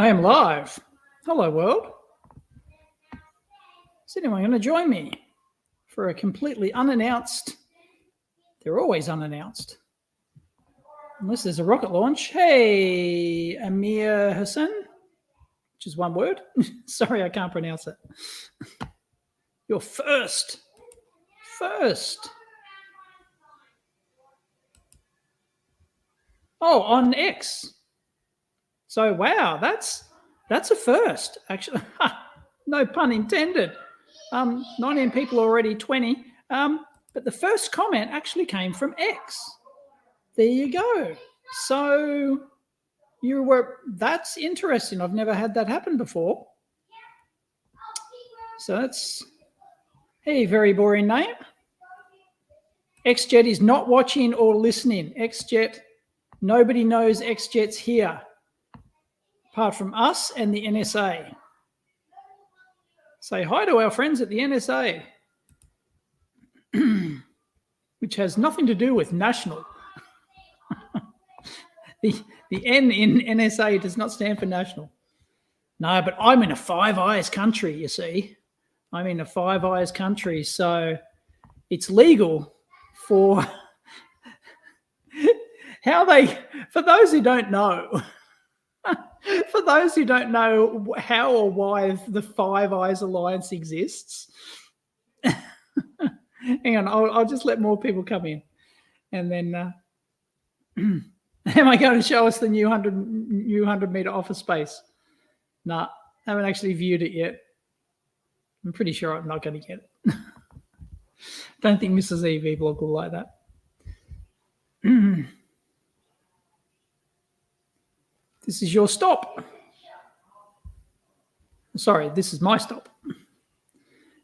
I am live. Hello, world. Is anyone going to join me for a completely unannounced? They're always unannounced. Unless there's a rocket launch. Hey, Amir Hassan, which is one word. Sorry, I can't pronounce it. You're first. Oh, on X. So, wow, that's a first, actually. No pun intended. 19 people already, 20. But the first comment actually came from X. There you go. So that's interesting. I've never had that happen before. So that's, hey, very boring name. XJet is not watching or listening. XJet, nobody knows XJet's here, apart from us and the NSA. Say hi to our friends at the NSA, which has nothing to do with national. The N in NSA does not stand for national. No, but I'm in a Five Eyes country, you see. I'm in a Five Eyes country, so it's legal for for those who don't know, how or why the Five Eyes Alliance exists. Hang on, I'll just let more people come in. And then, am I going to show us the new 100-meter office space? Nah, haven't actually viewed it yet. I'm pretty sure I'm not going to get it. Don't think Mrs. EEVblog will like that. This is your stop. Sorry, this is my stop.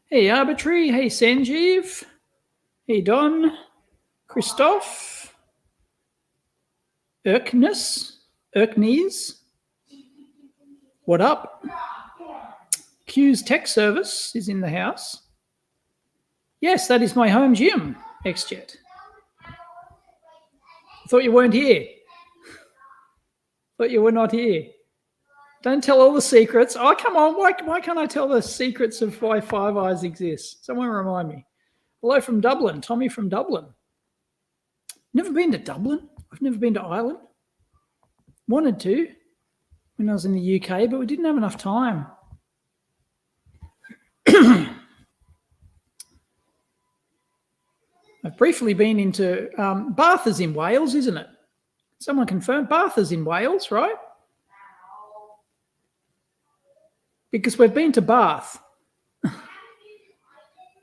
Hey, Arbitrary. Hey, Sanjeev. Hey, Don. Christoph. Erknes. What up? Q's Tech Service is in the house. Yes, that is my home gym, XJet. I thought you weren't here. Thought you were not here. Don't tell all the secrets. Oh, come on. Why can't I tell the secrets of why Five Eyes exists? Someone remind me. Hello from Dublin. Tommy from Dublin. Never been to Dublin. I've never been to Ireland. Wanted to when I was in the UK, but we didn't have enough time. I've briefly been into Bath is in Wales, isn't it? Someone confirmed Bath is in Wales, right? Because we've been to Bath,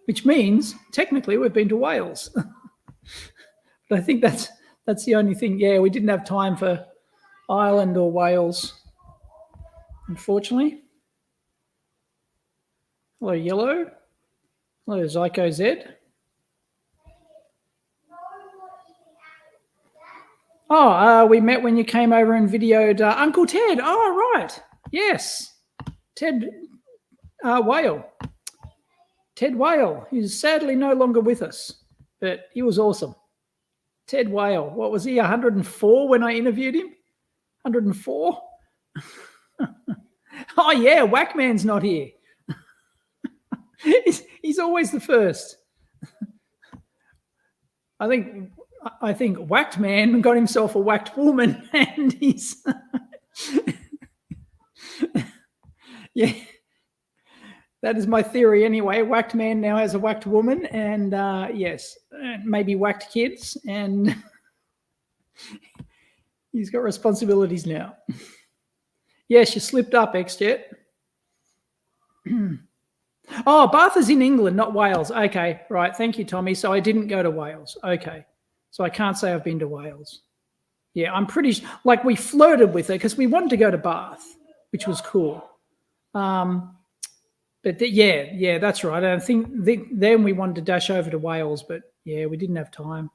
which means technically we've been to Wales. But I think that's the only thing. Yeah, we didn't have time for Ireland or Wales, unfortunately. Hello, Yellow. Hello, Zyko Z. Oh, we met when you came over and videoed Uncle Ted. Oh, right. Yes. Ted Whale. Ted Whale, who's sadly no longer with us, but he was awesome. Ted Whale. What was he, 104 when I interviewed him? 104? Oh, yeah, Whackman's not here. He's always the first. I think Whacked Man got himself a whacked woman, and he's yeah. That is my theory anyway. Whacked Man now has a whacked woman, and yes, maybe whacked kids, and he's got responsibilities now. Yes, you slipped up, XJet. Oh, Bath is in England, not Wales. Okay, right. Thank you, Tommy. So I didn't go to Wales. Okay. So I can't say I've been to Wales. Yeah, I'm pretty like we flirted with it because we wanted to go to Bath, which was cool. But yeah, that's right. I think then we wanted to dash over to Wales, but yeah, we didn't have time.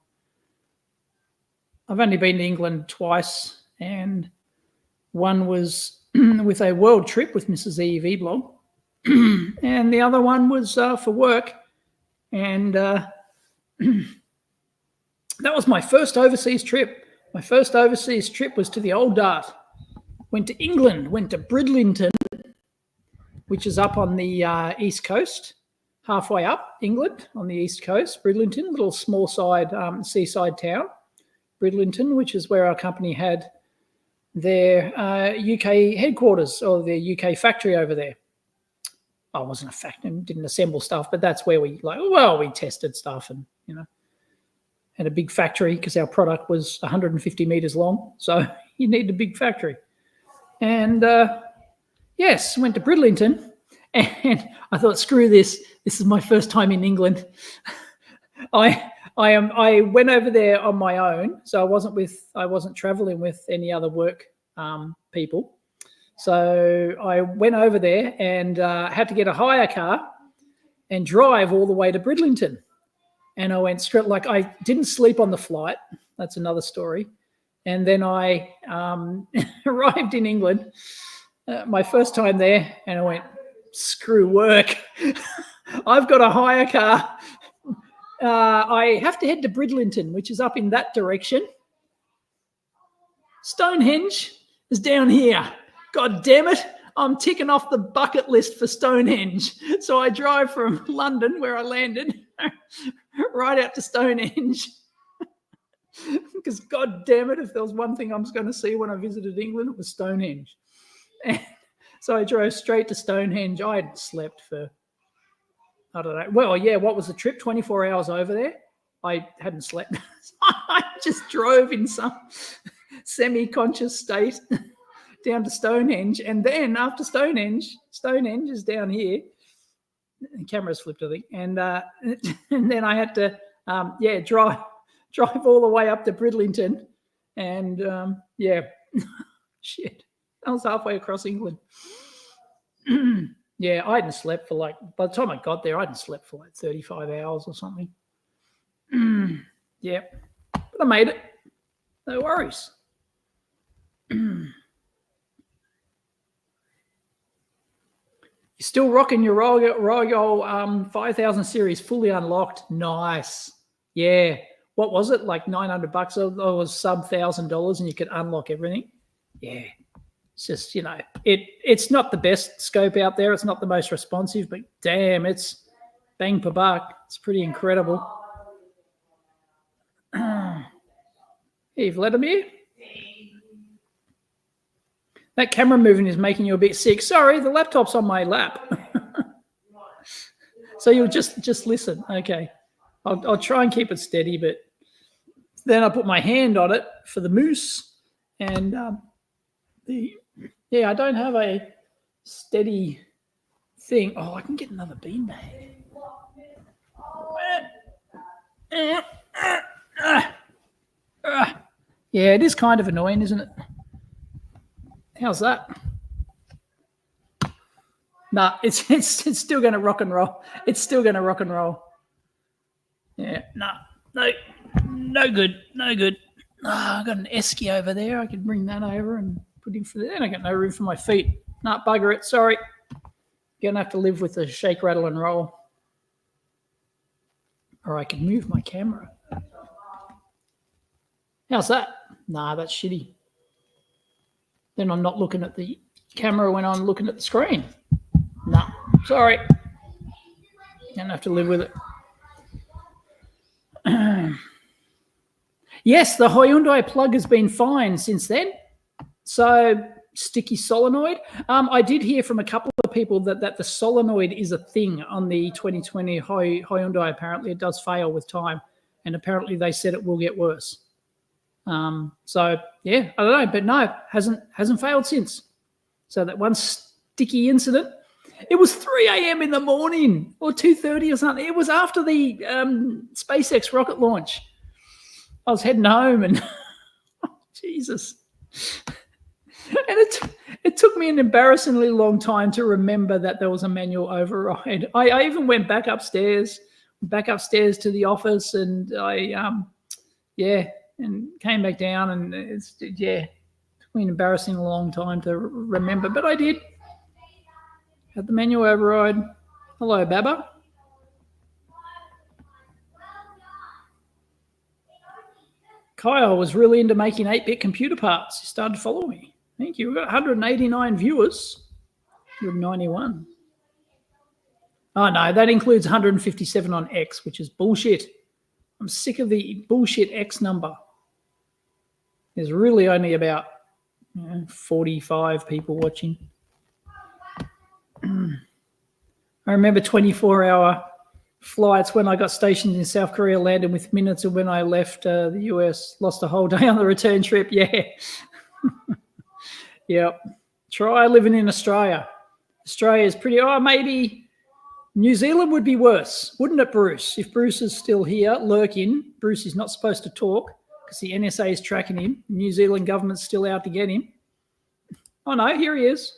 I've only been to England twice, and one was with a world trip with Mrs. EEVblog, and the other one was for work, and that was my first overseas trip. My first overseas trip was to the old Dart. Went to England, went to Bridlington, which is up on the east coast, halfway up England on the east coast. Bridlington, little small side seaside town. Bridlington, which is where our company had their UK headquarters or their UK factory over there. I wasn't a factory, didn't assemble stuff, but that's where we we tested stuff and, had a big factory because our product was 150 meters long. So you need a big factory. And yes, went to Bridlington and I thought, screw this. This is my first time in England. I went over there on my own, so I wasn't traveling with any other work people. So I went over there and had to get a hire car and drive all the way to Bridlington. And I went straight, I didn't sleep on the flight. That's another story. And then I arrived in England, my first time there, and I went, screw work. I've got a hire car. I have to head to Bridlington, which is up in that direction. Stonehenge is down here. God damn it. I'm ticking off the bucket list for Stonehenge. So I drive from London, where I landed, right out to Stonehenge. Because God damn it, if there was one thing I was going to see when I visited England, it was Stonehenge. And so I drove straight to Stonehenge. I had slept for, I don't know. Well, yeah, what was the trip? 24 hours over there. I hadn't slept. I just drove in some semi-conscious state down to Stonehenge. And then after Stonehenge is down here. The camera's flipped, I think. And then I had to, drive all the way up to Bridlington. And, shit. I was halfway across England. Yeah, I hadn't slept for by the time I got there, I hadn't slept for 35 hours or something. Yeah, but I made it. No worries. You're still rocking your Royal 5000 series fully unlocked. Nice. Yeah. What was it? Like $900? It was sub $1,000 and you could unlock everything. Yeah. It's just, it's not the best scope out there. It's not the most responsive, but damn, it's bang per buck. It's pretty incredible. Hey, Vladimir. That camera moving is making you a bit sick. Sorry, the laptop's on my lap. So you'll just listen. Okay. I'll try and keep it steady, but then I put my hand on it for the moose and I don't have a steady thing. Oh, I can get another beanbag. Yeah, it is kind of annoying, isn't it? How's that? Nah, it's still going to rock and roll. It's still going to rock and roll. Yeah, no good. Oh, I've got an esky over there. I could bring that over and put him for there. And I got no room for my feet. Nah, bugger it. Sorry. You're going to have to live with the shake, rattle, and roll. Or I can move my camera. How's that? Nah, that's shitty. Then I'm not looking at the camera when I'm looking at the screen. Nah, sorry. You're going to have to live with it. Yes, the Hyundai plug has been fine since then. So sticky solenoid. I did hear from a couple of people that the solenoid is a thing on the 2020 Hyundai. Apparently it does fail with time, and apparently they said it will get worse. So yeah, I don't know, but no, hasn't failed since. So that one sticky incident, it was 3 a.m. in the morning or 2:30 or something. It was after the SpaceX rocket launch. I was heading home and Jesus. And it took me an embarrassingly long time to remember that there was a manual override. I even went back upstairs to the office, and and came back down, and it took me an embarrassingly long time to remember, but I did. Had the manual override. Hello, Baba. Kyle was really into making 8-bit computer parts. He started to follow me. Thank you. We've got 189 viewers. 191. Oh, no, that includes 157 on X, which is bullshit. I'm sick of the bullshit X number. There's really only about 45 people watching. I remember 24-hour flights when I got stationed in South Korea, landed with minutes, and when I left the US, lost a whole day on the return trip. Yeah. Yep. Try living in Australia. Australia is pretty, maybe New Zealand would be worse, wouldn't it, Bruce? If Bruce is still here, lurking, Bruce is not supposed to talk because the NSA is tracking him. New Zealand government's still out to get him. Oh, no, here he is.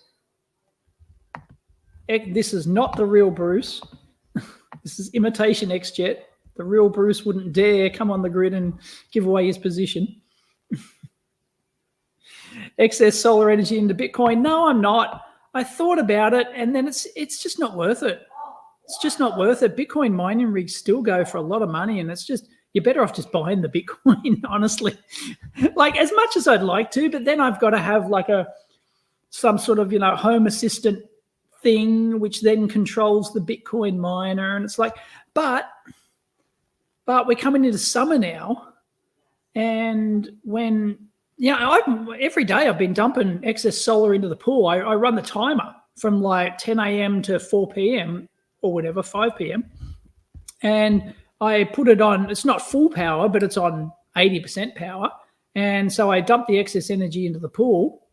This is not the real Bruce. This is imitation XJet. The real Bruce wouldn't dare come on the grid and give away his position. Excess solar energy into Bitcoin. No, I'm not. I thought about it, and then it's just not worth it. It's just not worth it. Bitcoin mining rigs still go for a lot of money, and it's just, you're better off just buying the Bitcoin, honestly. Like, as much as I'd like to, but then I've got to have like some sort of, home assistant thing which then controls the Bitcoin miner, and it's like, but we're coming into summer now, and when every day I've been dumping excess solar into the pool. I run the timer from like 10 a.m. to 4 p.m. or whatever, 5 p.m. And I put it on, it's not full power, but it's on 80% power. And so I dump the excess energy into the pool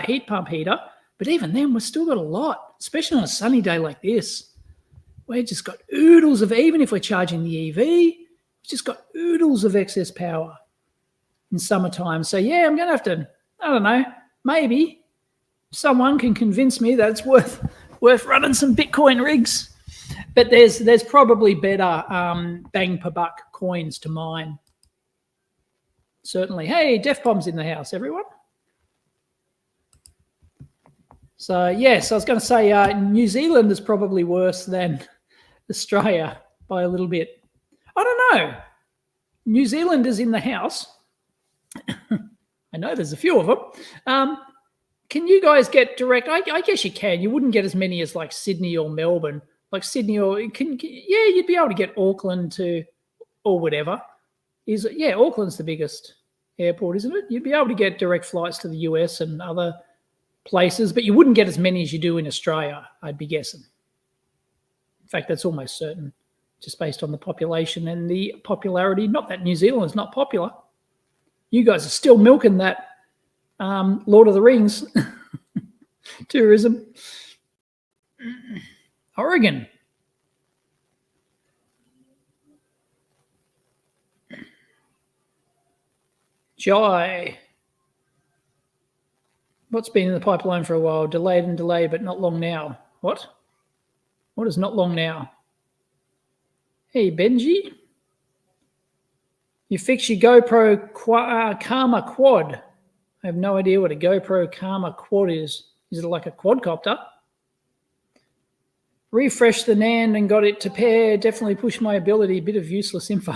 heat pump heater. But even then, we've still got a lot, especially on a sunny day like this. We've just got oodles of, even if we're charging the EV, we've just got oodles of excess power in summertime. So yeah, I'm going to have to, I don't know, maybe someone can convince me that it's worth running some Bitcoin rigs. But there's probably better bang per buck coins to mine. Certainly. Hey, Def Bomb's in the house, everyone. So yes, I was going to say New Zealand is probably worse than Australia by a little bit. I don't know. New Zealand is in the house. I know there's a few of them. Can you guys get direct? I guess you can. You wouldn't get as many as like Sydney or Melbourne. Like Sydney or you'd be able to get Auckland to, or whatever. Auckland's the biggest airport, isn't it? You'd be able to get direct flights to the US and other places, but you wouldn't get as many as you do in Australia, I'd be guessing. In fact, that's almost certain, just based on the population and the popularity. Not that New Zealand is not popular. You guys are still milking that Lord of the Rings tourism. Oregon. Jai. What's been in the pipeline for a while? Delayed, but not long now. What? What is not long now? Hey, Benji. You fix your GoPro Karma Quad. I have no idea what a GoPro Karma Quad is. Is it like a quadcopter? Refresh the NAND and got it to pair. Definitely pushed my ability. Bit of useless info.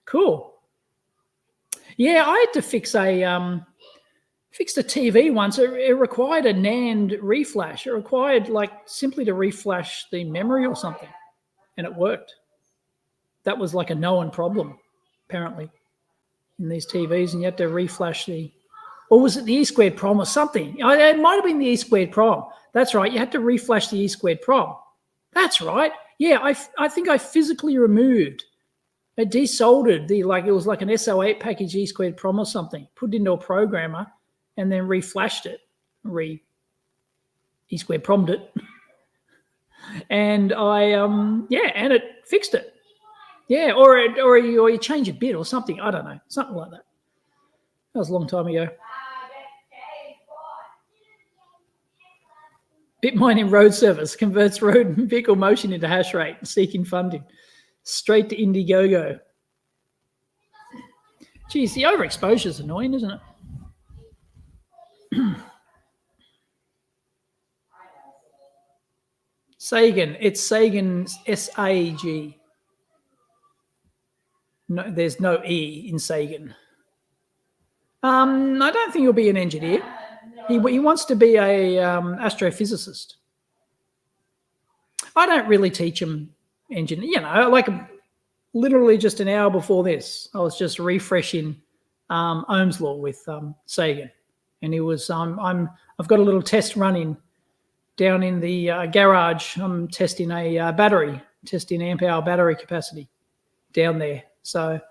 Cool. Yeah, I had to fix a TV once. It required a NAND reflash. It required like simply to reflash the memory or something, and it worked. That was like a known problem, apparently, in these TVs, and you had to reflash or was it the E² prom or something? It might have been the E² prom. That's right. You had to reflash the E² prom. That's right. Yeah, I think I physically removed, I desoldered it was like an SO8 package E² prom or something, put it into a programmer, and then reflashed it, E² prommed it, and and it fixed it. Yeah, or you change a bit or something. I don't know, something like that. That was a long time ago. Bitmine in road service converts road vehicle motion into hash rate, seeking funding. Straight to Indiegogo. Geez, the overexposure is annoying, isn't it? Sagan. It's Sagan, SAG. No, there's no E in Sagan. I don't think he'll be an engineer. He wants to be a astrophysicist. I don't really teach him engineering. You know, like literally just an hour before this, I was just refreshing Ohm's law with Sagan, and he was I've got a little test running down in the garage. I'm testing a battery, testing amp hour battery capacity down there. So I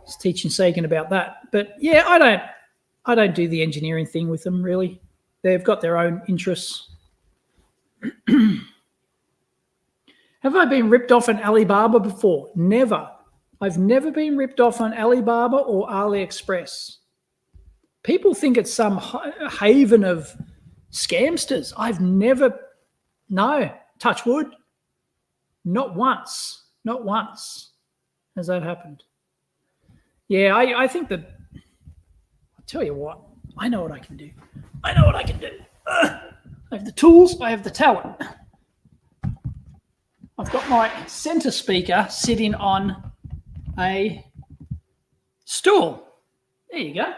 was teaching Sagan about that. But yeah, I don't do the engineering thing with them really. They've got their own interests. Have I been ripped off on Alibaba before? Never. I've never been ripped off on Alibaba or AliExpress. People think it's some haven of scamsters. I've never, no, touch wood, not once has that happened. Yeah, I think that, I'll tell you what, I know what I can do. I have the tools, I have the talent. I've got my center speaker sitting on a stool. There you go.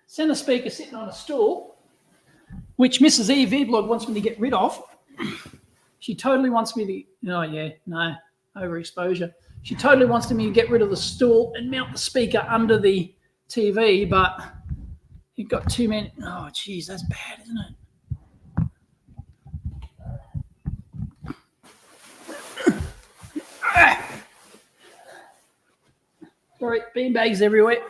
Center speaker sitting on a stool, which Mrs. EEVblog wants me to get rid of. She totally wants me to, oh yeah, no, overexposure. She totally wants me to get rid of the stool and mount the speaker under the TV, but you've got too many. Oh, geez, that's bad, isn't it? Sorry, beanbags everywhere.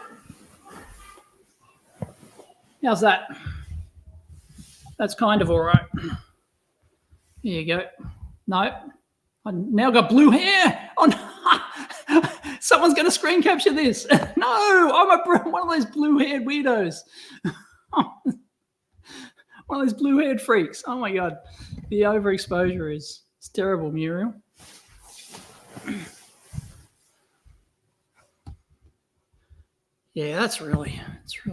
How's that? That's kind of all right. There you go. No, I now got blue hair. Oh, no. Someone's going to screen capture this. No, I'm one of those blue-haired weirdos. One of those blue-haired freaks. Oh, my God. The overexposure it's terrible, Muriel. Yeah, it's really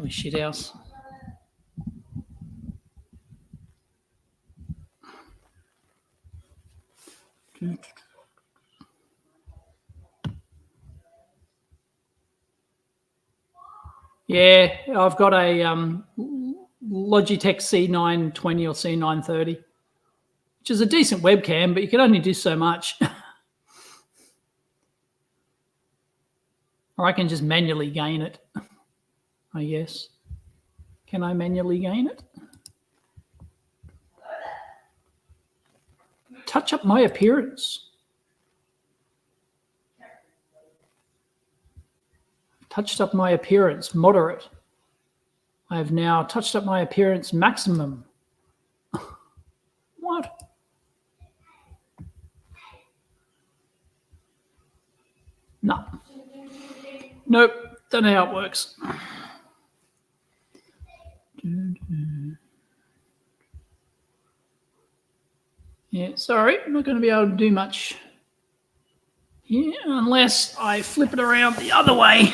shit house. Yeah, I've got a Logitech C920 or C930, which is a decent webcam, but you can only do so much. Or I can just manually gain it, I guess. Can I manually gain it? Touch up my appearance. Touched up my appearance, moderate. I have now touched up my appearance, maximum. What? No. Nope, don't know how it works. Yeah, sorry, I'm not going to be able to do much here unless I flip it around the other way.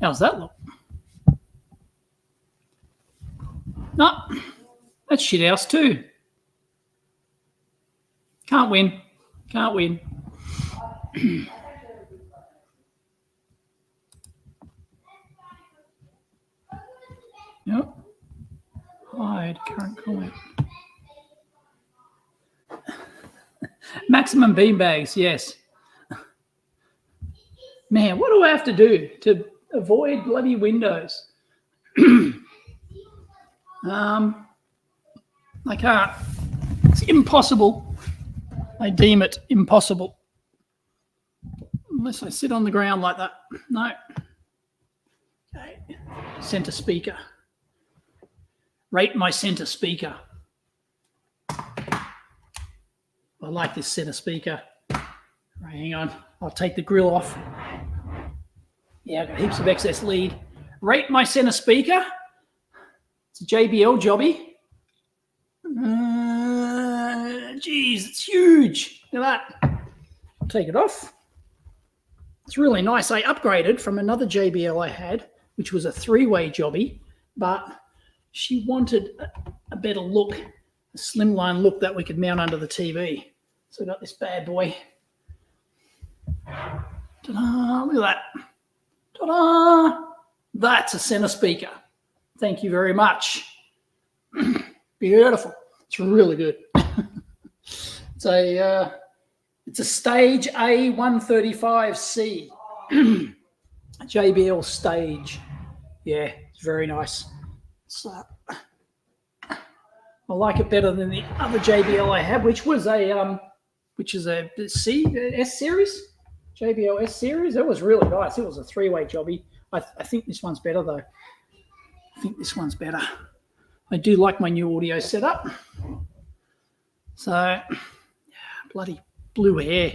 How's that look? No, that's shit house too. Can't win. Can't win. Yep. Hide current comment. Maximum beanbags, yes. Man, what do I have to do to avoid bloody Windows? I can't. It's impossible. I deem it impossible. Unless I sit on the ground like that. No. Okay. Center speaker. Rate my center speaker. I like this center speaker. Right, hang on. I'll take the grill off. Yeah, I've got heaps of excess lead. Rate my center speaker. It's a JBL jobby. Geez, it's huge. Look at that. I'll take it off. It's really nice. I upgraded from another JBL I had, which was a 3-way jobby, but she wanted a better look, a slimline look that we could mount under the TV. So I got this bad boy. Ta-da, look at that. Ta-da! That's a center speaker. Thank you very much. Beautiful. It's really good. It's a Stage A135C. JBL Stage. Yeah, it's very nice. So I like it better than the other JBL I have, which is a S series. JBL S series. That was really nice. It was a 3-way jobby. I think this one's better though. I think this one's better. I do like my new audio setup. So, bloody blue hair.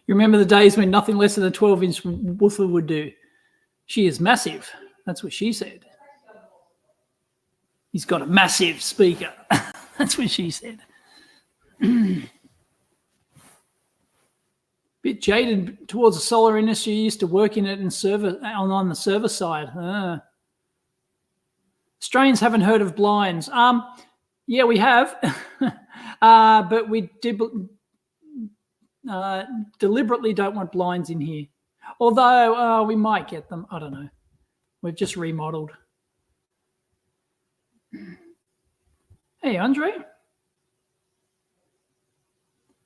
You remember the days when nothing less than a 12-inch woofer would do? She is massive. That's what she said. He's got a massive speaker. That's what she said. Bit jaded towards the solar industry. Used to work in it and on the server side. Australians haven't heard of blinds. Yeah, we have, but we deliberately don't want blinds in here. Although we might get them. I don't know. We've just remodeled. Hey, Andre.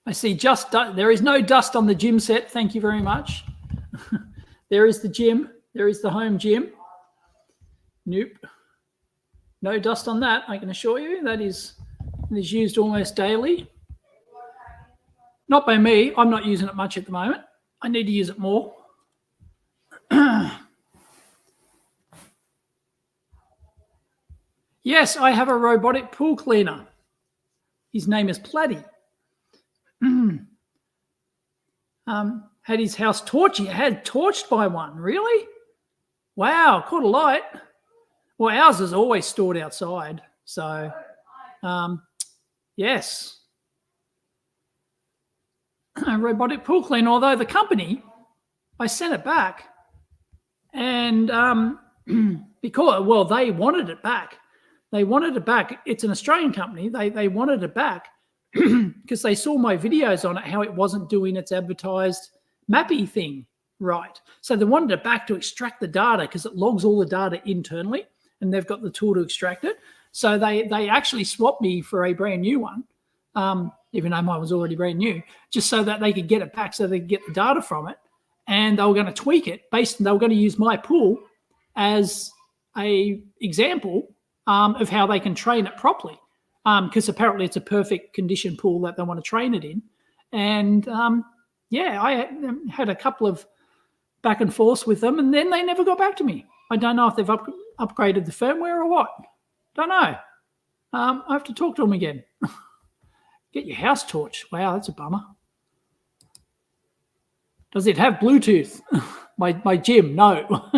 I see there is no dust on the gym set. Thank you very much. There is the gym. There is the home gym. Nope. No dust on that, I can assure you. That is used almost daily. Not by me. I'm not using it much at the moment. I need to use it more. Yes, I have a robotic pool cleaner. His name is Platy. Had his house torched. Had torched by one. Really? Wow, caught a light. Well, ours is always stored outside. So, yes. A robotic pool cleaner, although the company, I sent it back. And because, well, they wanted it back. They wanted it back. It's an Australian company. They wanted it back because they saw my videos on it, how it wasn't doing its advertised mappy thing right. So they wanted it back to extract the data because it logs all the data internally and they've got the tool to extract it. So they actually swapped me for a brand new one, even though mine was already brand new, just so that they could get it back so they could get the data from it. And they were going to tweak it they were going to use my pool as a example of how they can train it properly. Because apparently it's a perfect condition pool that they want to train it in. And yeah, I had a couple of back and forths with them and then they never got back to me. I don't know if they've upgraded the firmware or what. Don't know. I have to talk to them again. Get your house torched. Wow, that's a bummer. Does it have Bluetooth? my gym, no.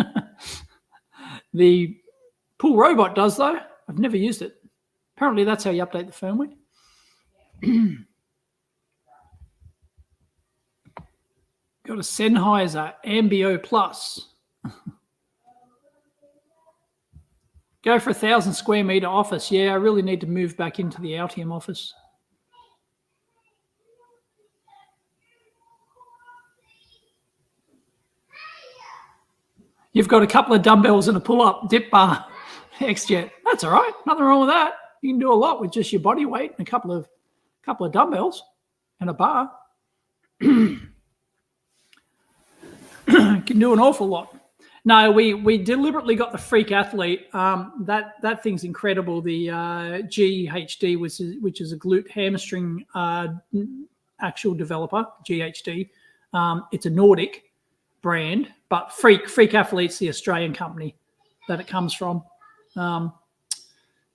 The pool robot does though. I've never used it. Apparently that's how you update the firmware. Got a Sennheiser Ambio Plus. Go for 1,000 square meter office. Yeah, I really need to move back into the Altium office. You've got a couple of dumbbells and a pull-up dip bar. XJet. That's all right. Nothing wrong with that. You can do a lot with just your body weight and a couple of dumbbells and a bar. Can do an awful lot. No, we deliberately got the Freak Athlete. That thing's incredible. The GHD, which is a glute hamstring actual developer, GHD. It's a Nordic brand, but Freak Athlete's the Australian company that it comes from.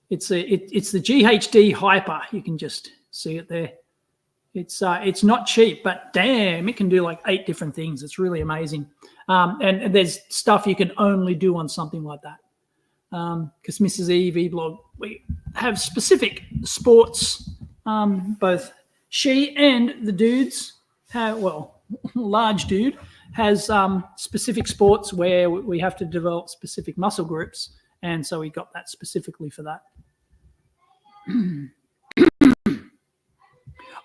It's the GHD Hyper. You can just see it there. It's not cheap, but damn, it can do like 8 different things. It's really amazing. And there's stuff you can only do on something like that. Because Mrs. EEVblog, we have specific sports. Both she and the dudes have, well, large dude has specific sports where we have to develop specific muscle groups, and so we got that specifically for that.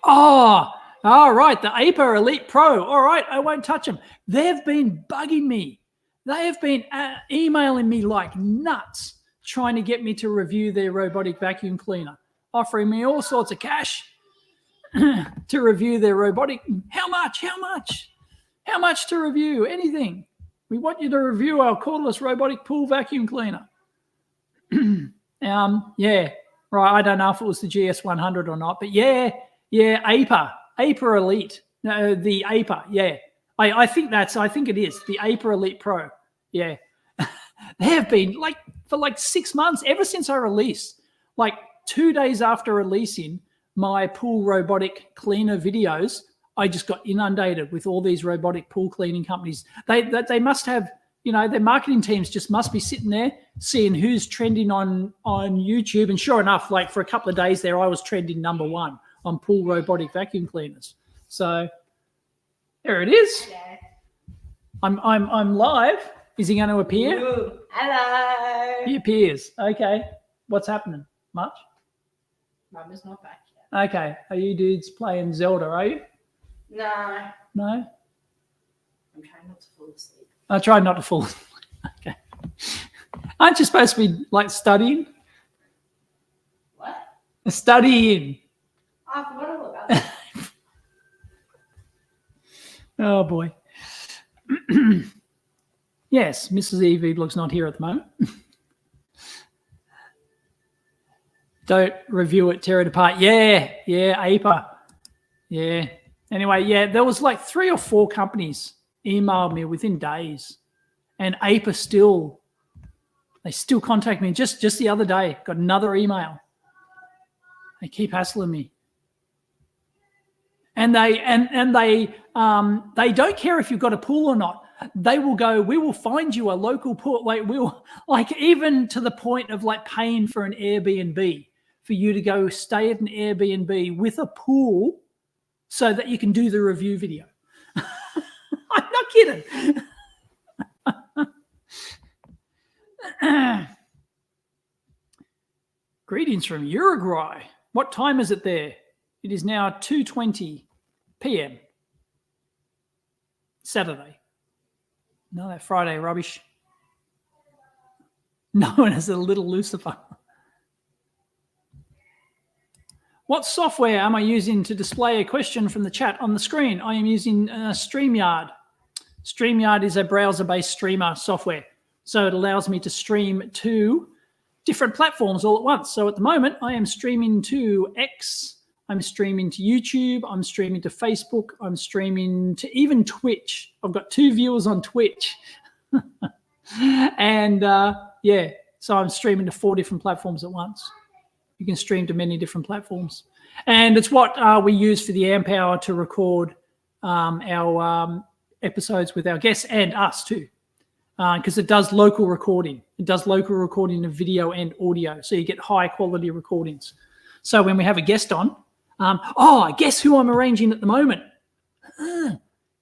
Oh, all right, the APA Elite Pro. All right, I won't touch them. They've been bugging me. They have been emailing me like nuts, trying to get me to review their robotic vacuum cleaner, offering me all sorts of cash to review their robotic. How much? How much? How much to review? Anything. We want you to review our cordless robotic pool vacuum cleaner. Yeah, right. I don't know if it was the GS100 or not, but yeah, APA Elite. No, the APA. Yeah, I think it is the APA Elite Pro. Yeah, they have been like for like 6 months ever since I released. Like 2 days after releasing my pool robotic cleaner videos, I just got inundated with all these robotic pool cleaning companies. They must have, their marketing teams just must be sitting there seeing who's trending on YouTube. And sure enough, like for a couple of days there, I was trending #1 on pool robotic vacuum cleaners. So there it is. Yeah. I'm live. Is he going to appear? Ooh, hello. He appears. Okay. What's happening? Much? Mum is not back yet. Okay. Are you dudes playing Zelda, are you? No. No? I'm trying not to fall asleep. I try not to fall asleep. Okay. Aren't you supposed to be like studying? What? Studying. I forgot all about that. Oh, boy. Yes, Mrs. EEVblog's not here at the moment. Don't review it, tear it apart. Yeah, APA. Yeah. Anyway, yeah, there was like 3 or 4 companies emailed me within days, and APA still contact me. Just the other day, got another email. They keep hassling me, and they don't care if you've got a pool or not. They will go, we will find you a local pool. Like even to the point of like paying for an Airbnb for you to go stay at an Airbnb with a pool so that you can do the review video. I'm not kidding. Greetings from Uruguay. What time is it there? It is now 2:20 p.m. Saturday. No, that Friday rubbish. No one has a little Lucifer. What software am I using to display a question from the chat on the screen? I am using StreamYard. StreamYard is a browser-based streamer software. So it allows me to stream to different platforms all at once. So at the moment, I am streaming to X. I'm streaming to YouTube. I'm streaming to Facebook. I'm streaming to even Twitch. I've got 2 viewers on Twitch. And so I'm streaming to 4 different platforms at once. You can stream to many different platforms. And it's what we use for the amp hour to record our episodes with our guests and us too, because it does local recording. It does local recording of video and audio, so you get high quality recordings. So when we have a guest on, guess who I'm arranging at the moment?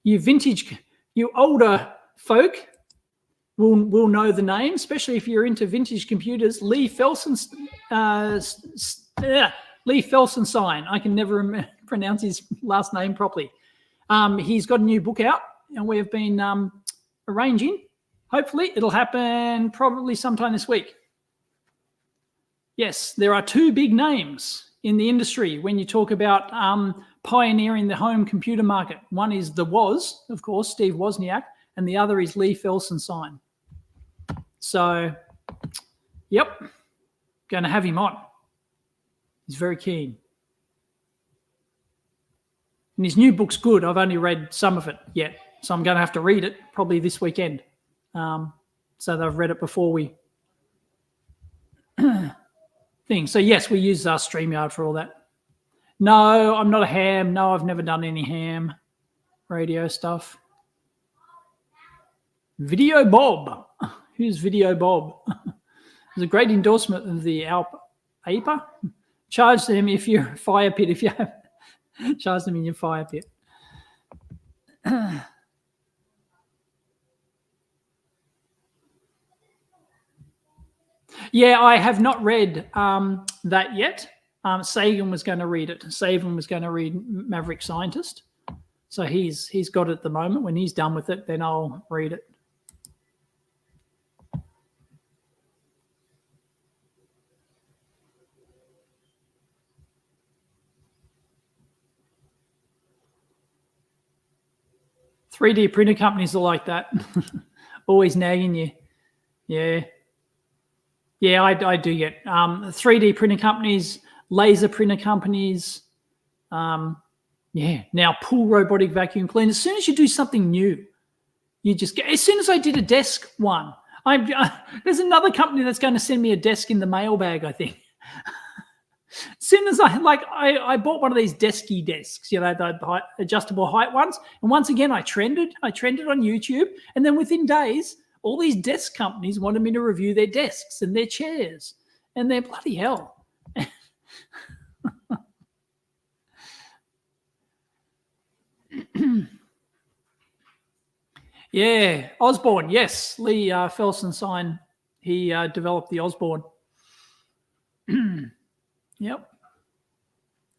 You older folk will know the name, especially if you're into vintage computers. Lee Felsenstein. I can never pronounce his last name properly. He's got a new book out, and we have been arranging. Hopefully, it'll happen probably sometime this week. Yes, there are 2 big names in the industry when you talk about pioneering the home computer market. One is of course, Steve Wozniak, and the other is Lee Felsenstein. So, yep, going to have him on. He's very keen. And his new book's good. I've only read some of it yet, so I'm going to have to read it probably this weekend. So that I've read it before we thing. So yes, we use StreamYard for all that. No, I'm not a ham. No, I've never done any ham radio stuff. Video Bob. Who's Video Bob? There's a great endorsement of the APA. Charge them if you're a fire pit. If you have, charge them in your fire pit. Yeah, I have not read that yet. Sagan was going to read it. Sagan was going to read Maverick Scientist. So he's got it at the moment. When he's done with it, then I'll read it. "3D printer companies are like that." Always nagging you. Yeah. Yeah, I do get 3D printer companies, laser printer companies. Yeah, now pull robotic vacuum cleaner. As soon as you do something new, you just get. As soon as I did a desk one, there's another company that's going to send me a desk in the mailbag, I think. As soon as I bought one of these desky desks, the adjustable height ones, and once again I trended on YouTube, and then within days, all these desk companies wanted me to review their desks and their chairs, and they're bloody hell. Yeah, Osborne. Yes, Lee Felsenstein. He developed the Osborne. Yep,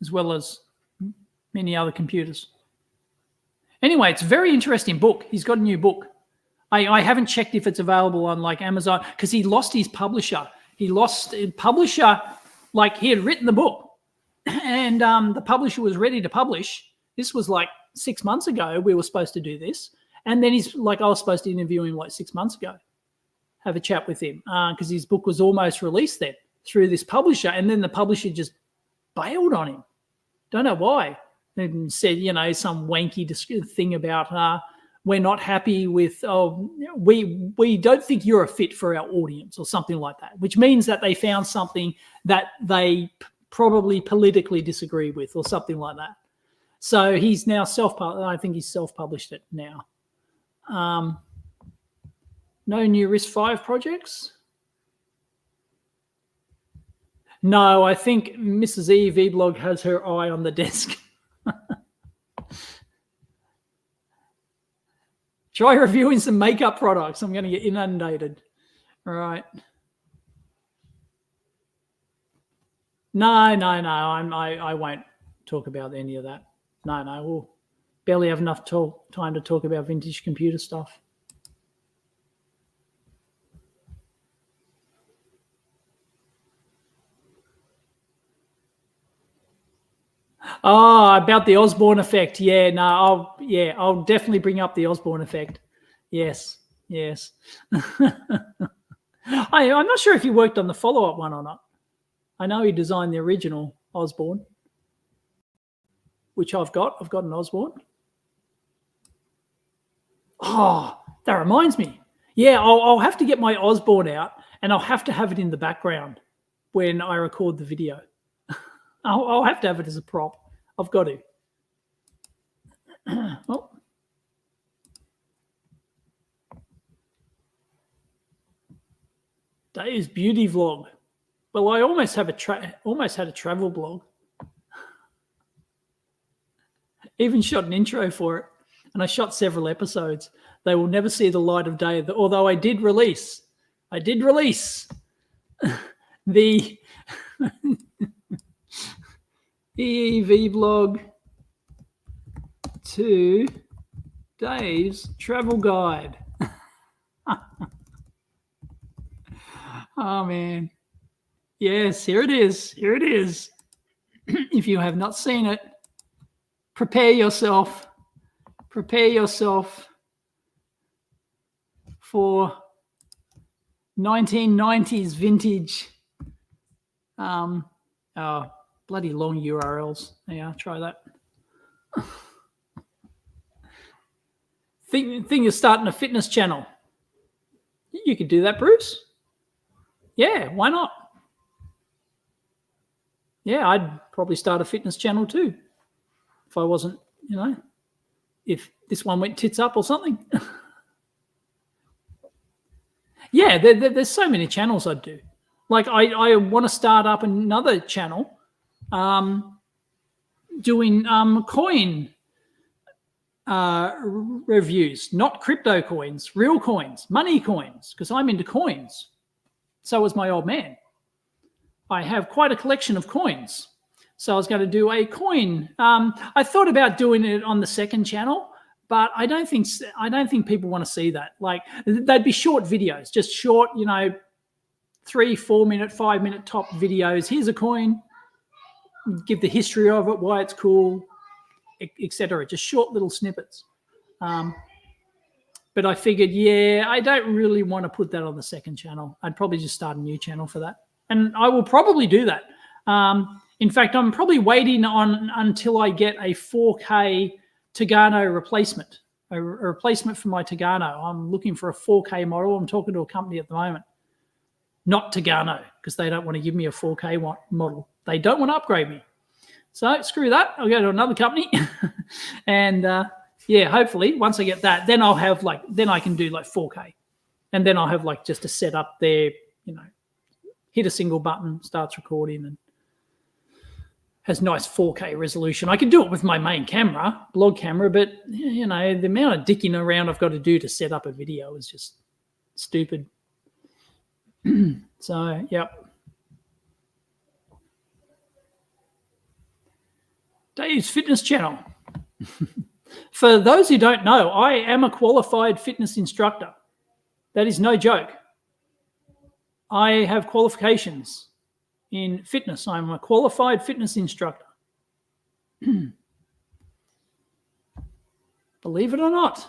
as well as many other computers. Anyway, it's a very interesting book. He's got a new book. I haven't checked if it's available on like Amazon because he lost his publisher. He lost a publisher, like he had written the book and the publisher was ready to publish. This was like 6 months ago. We were supposed to do this. And then he's like, I was supposed to interview him like 6 months ago, have a chat with him because his book was almost released then through this publisher. And then the publisher just bailed on him. Don't know why. And said, some wanky thing about we're not happy with, we don't think you're a fit for our audience or something like that, which means that they found something that they probably politically disagree with or something like that. So he's now I think he's self-published it now. No new RISC-V projects? No, I think Mrs. EEVblog has her eye on the desk. Try reviewing some makeup products. I'm going to get inundated. All right. No. I won't talk about any of that. No. We'll barely have enough time to talk about vintage computer stuff. Oh, about the Osborne effect. Yeah, no, I'll definitely bring up the Osborne effect. Yes. I'm not sure if he worked on the follow-up one or not. I know he designed the original Osborne, which I've got. I've got an Osborne. Oh, that reminds me. Yeah, I'll have to get my Osborne out, and I'll have to have it in the background when I record the video. I'll have to have it as a prop. I've got to. Oh. Dave's beauty vlog. Well, I almost had a travel blog. Even shot an intro for it, and I shot several episodes. They will never see the light of day. Although I did release the EEVblog to Dave's travel guide. Oh, man. Yes, here it is. If you have not seen it, prepare yourself for 1990s vintage. Bloody long URLs. Yeah, try that. Think you're starting a fitness channel. You could do that, Bruce. Yeah, why not? Yeah, I'd probably start a fitness channel too. If I wasn't, if this one went tits up or something. Yeah, there's so many channels I'd do. Like I want to start up another channel doing coin reviews, not crypto coins, real coins, money coins, because I'm into coins. So was my old man. I have quite a collection of coins. So I was going to do a coin. I thought about doing it on the second channel, but I don't think people want to see that. Like, they'd be short videos, just short, 3, 4 minute, 5 minute top videos. Here's a coin. Give the history of it, why it's cool, etc. Just short little snippets. But I figured, I don't really want to put that on the second channel. I'd probably just start a new channel for that. And I will probably do that. In fact, I'm probably waiting until I get a 4K Tagano replacement, a replacement for my Tagano. I'm looking for a 4K model. I'm talking to a company at the moment. Not Tagano, because they don't want to give me a 4K model. They don't want to upgrade me. So screw that. I'll go to another company. And hopefully once I get that, then I'll have then I can do 4K. And then I'll have just a setup there, hit a single button, starts recording, and has nice 4K resolution. I can do it with my main camera, blog camera, but the amount of dicking around I've got to do to set up a video is just stupid. So, yep. Dave's Fitness Channel. For those who don't know, I am a qualified fitness instructor. That is no joke. I have qualifications in fitness. I'm a qualified fitness instructor. Believe it or not.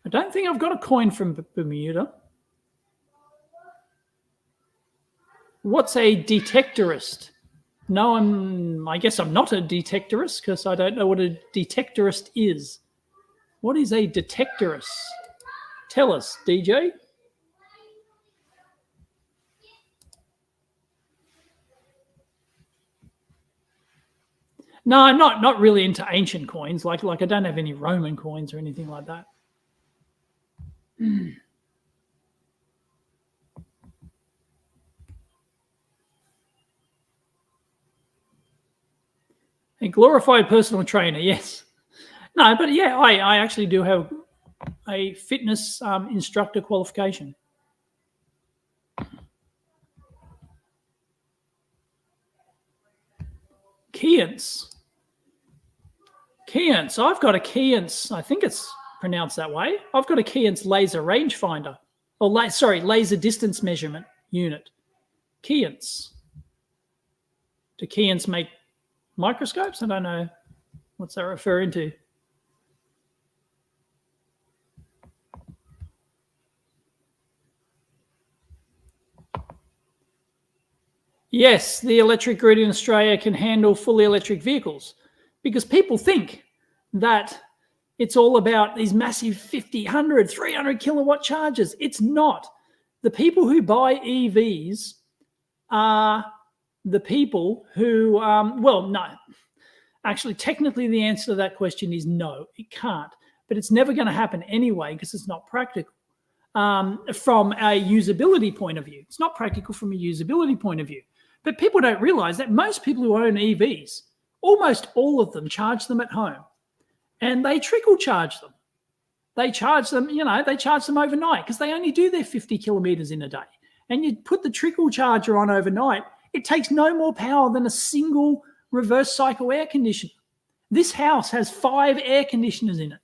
I don't think I've got a coin from Bermuda. What's a detectorist? No, I guess I'm not a detectorist because I don't know what a detectorist is. What is a detectorist? Tell us, DJ. No, I'm not really into ancient coins. Like I don't have any Roman coins or anything like that. A glorified personal trainer, yes. No, but I actually do have a fitness instructor qualification. Keyence. I've got a Keyence. I think it's pronounced that way. I've got a Keyence laser rangefinder. Laser distance measurement unit. Keyence. Do Keyence make microscopes? I don't know. What's that referring to? Yes, the electric grid in Australia can handle fully electric vehicles because people think that it's all about these massive 50, 100, 300 kilowatt chargers. It's not. The people who buy EVs are the people who, no. Actually, technically, the answer to that question is no, it can't. But it's never going to happen anyway because it's not practical from a usability point of view. It's not practical from a usability point of view. But people don't realize that most people who own EVs, almost all of them charge them at home. And they trickle charge them. They charge them, they charge them overnight because they only do their 50 kilometers in a day. And you put the trickle charger on overnight, it takes no more power than a single reverse cycle air conditioner. This house has 5 air conditioners in it,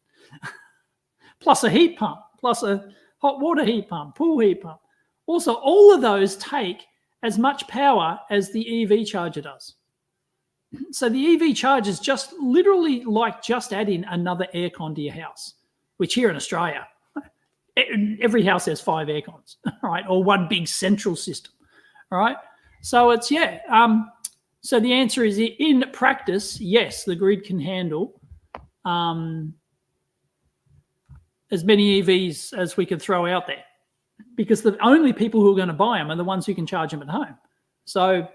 plus a heat pump, plus a hot water heat pump, pool heat pump. Also, all of those take as much power as the EV charger does. So the EV charger is just literally like just adding another aircon to your house, which here in Australia, every house has 5 aircons, right? Or one big central system, all right? So it's, so the answer is in practice, yes, the grid can handle as many EVs as we can throw out there because the only people who are going to buy them are the ones who can charge them at home. So,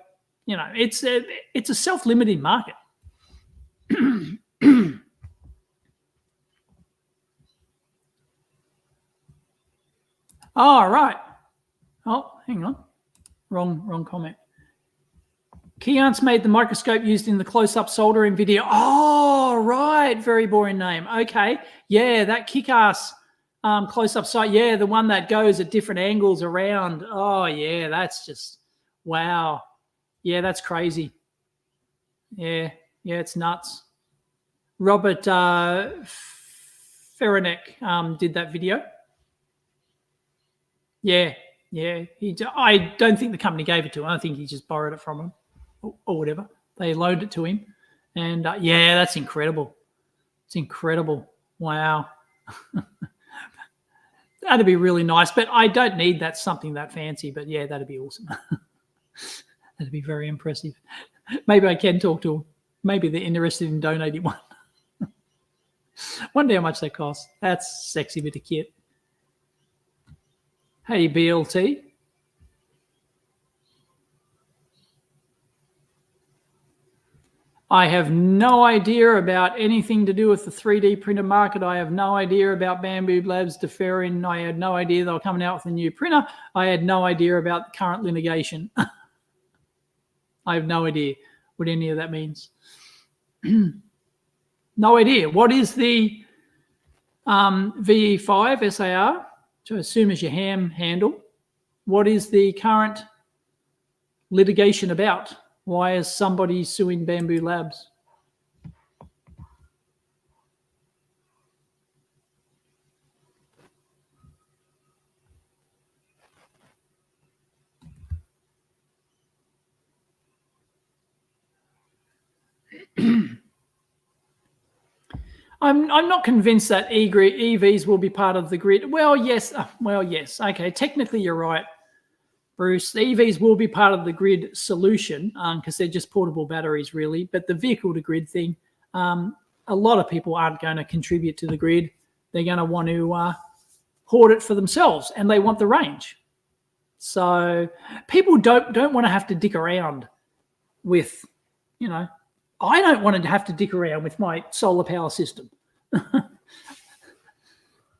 it's a self-limiting market. All right. Oh, hang on. Wrong comment. Keyence made the microscope used in the close-up soldering video. Oh, right. Very boring name. Okay. Yeah, that kick-ass close-up sight. Yeah, the one that goes at different angles around. Oh, yeah, that's just, wow. Yeah, that's crazy. Yeah, it's nuts. Robert Ferenek did that video. Yeah. I don't think the company gave it to him. I think he just borrowed it from him or whatever. They loaned it to him. And yeah, that's incredible. It's incredible. Wow. That'd be really nice, but I don't need that something that fancy. But yeah, that'd be awesome. That'd be very impressive. Maybe I can talk to them. Maybe they're interested in donating one. Wonder how much that costs. That's a sexy bit of kit. Hey, BLT. I have no idea about anything to do with the 3D printer market. I have no idea about Bamboo Labs deferring. I had no idea they were coming out with a new printer. I had no idea about the current litigation. I have no idea what any of that means. No idea. What is the VE5 SAR, which I assume is your ham handle? What is the current litigation about? Why is somebody suing Bamboo Labs? I'm not convinced that EVs will be part of the grid. Well, yes. Okay, technically you're right, Bruce. The EVs will be part of the grid solution because they're just portable batteries, really. But the vehicle-to-grid thing, a lot of people aren't going to contribute to the grid. They're going to want to hoard it for themselves, and they want the range. So people don't want to have to dick around with, I don't want to have to dick around with my solar power system.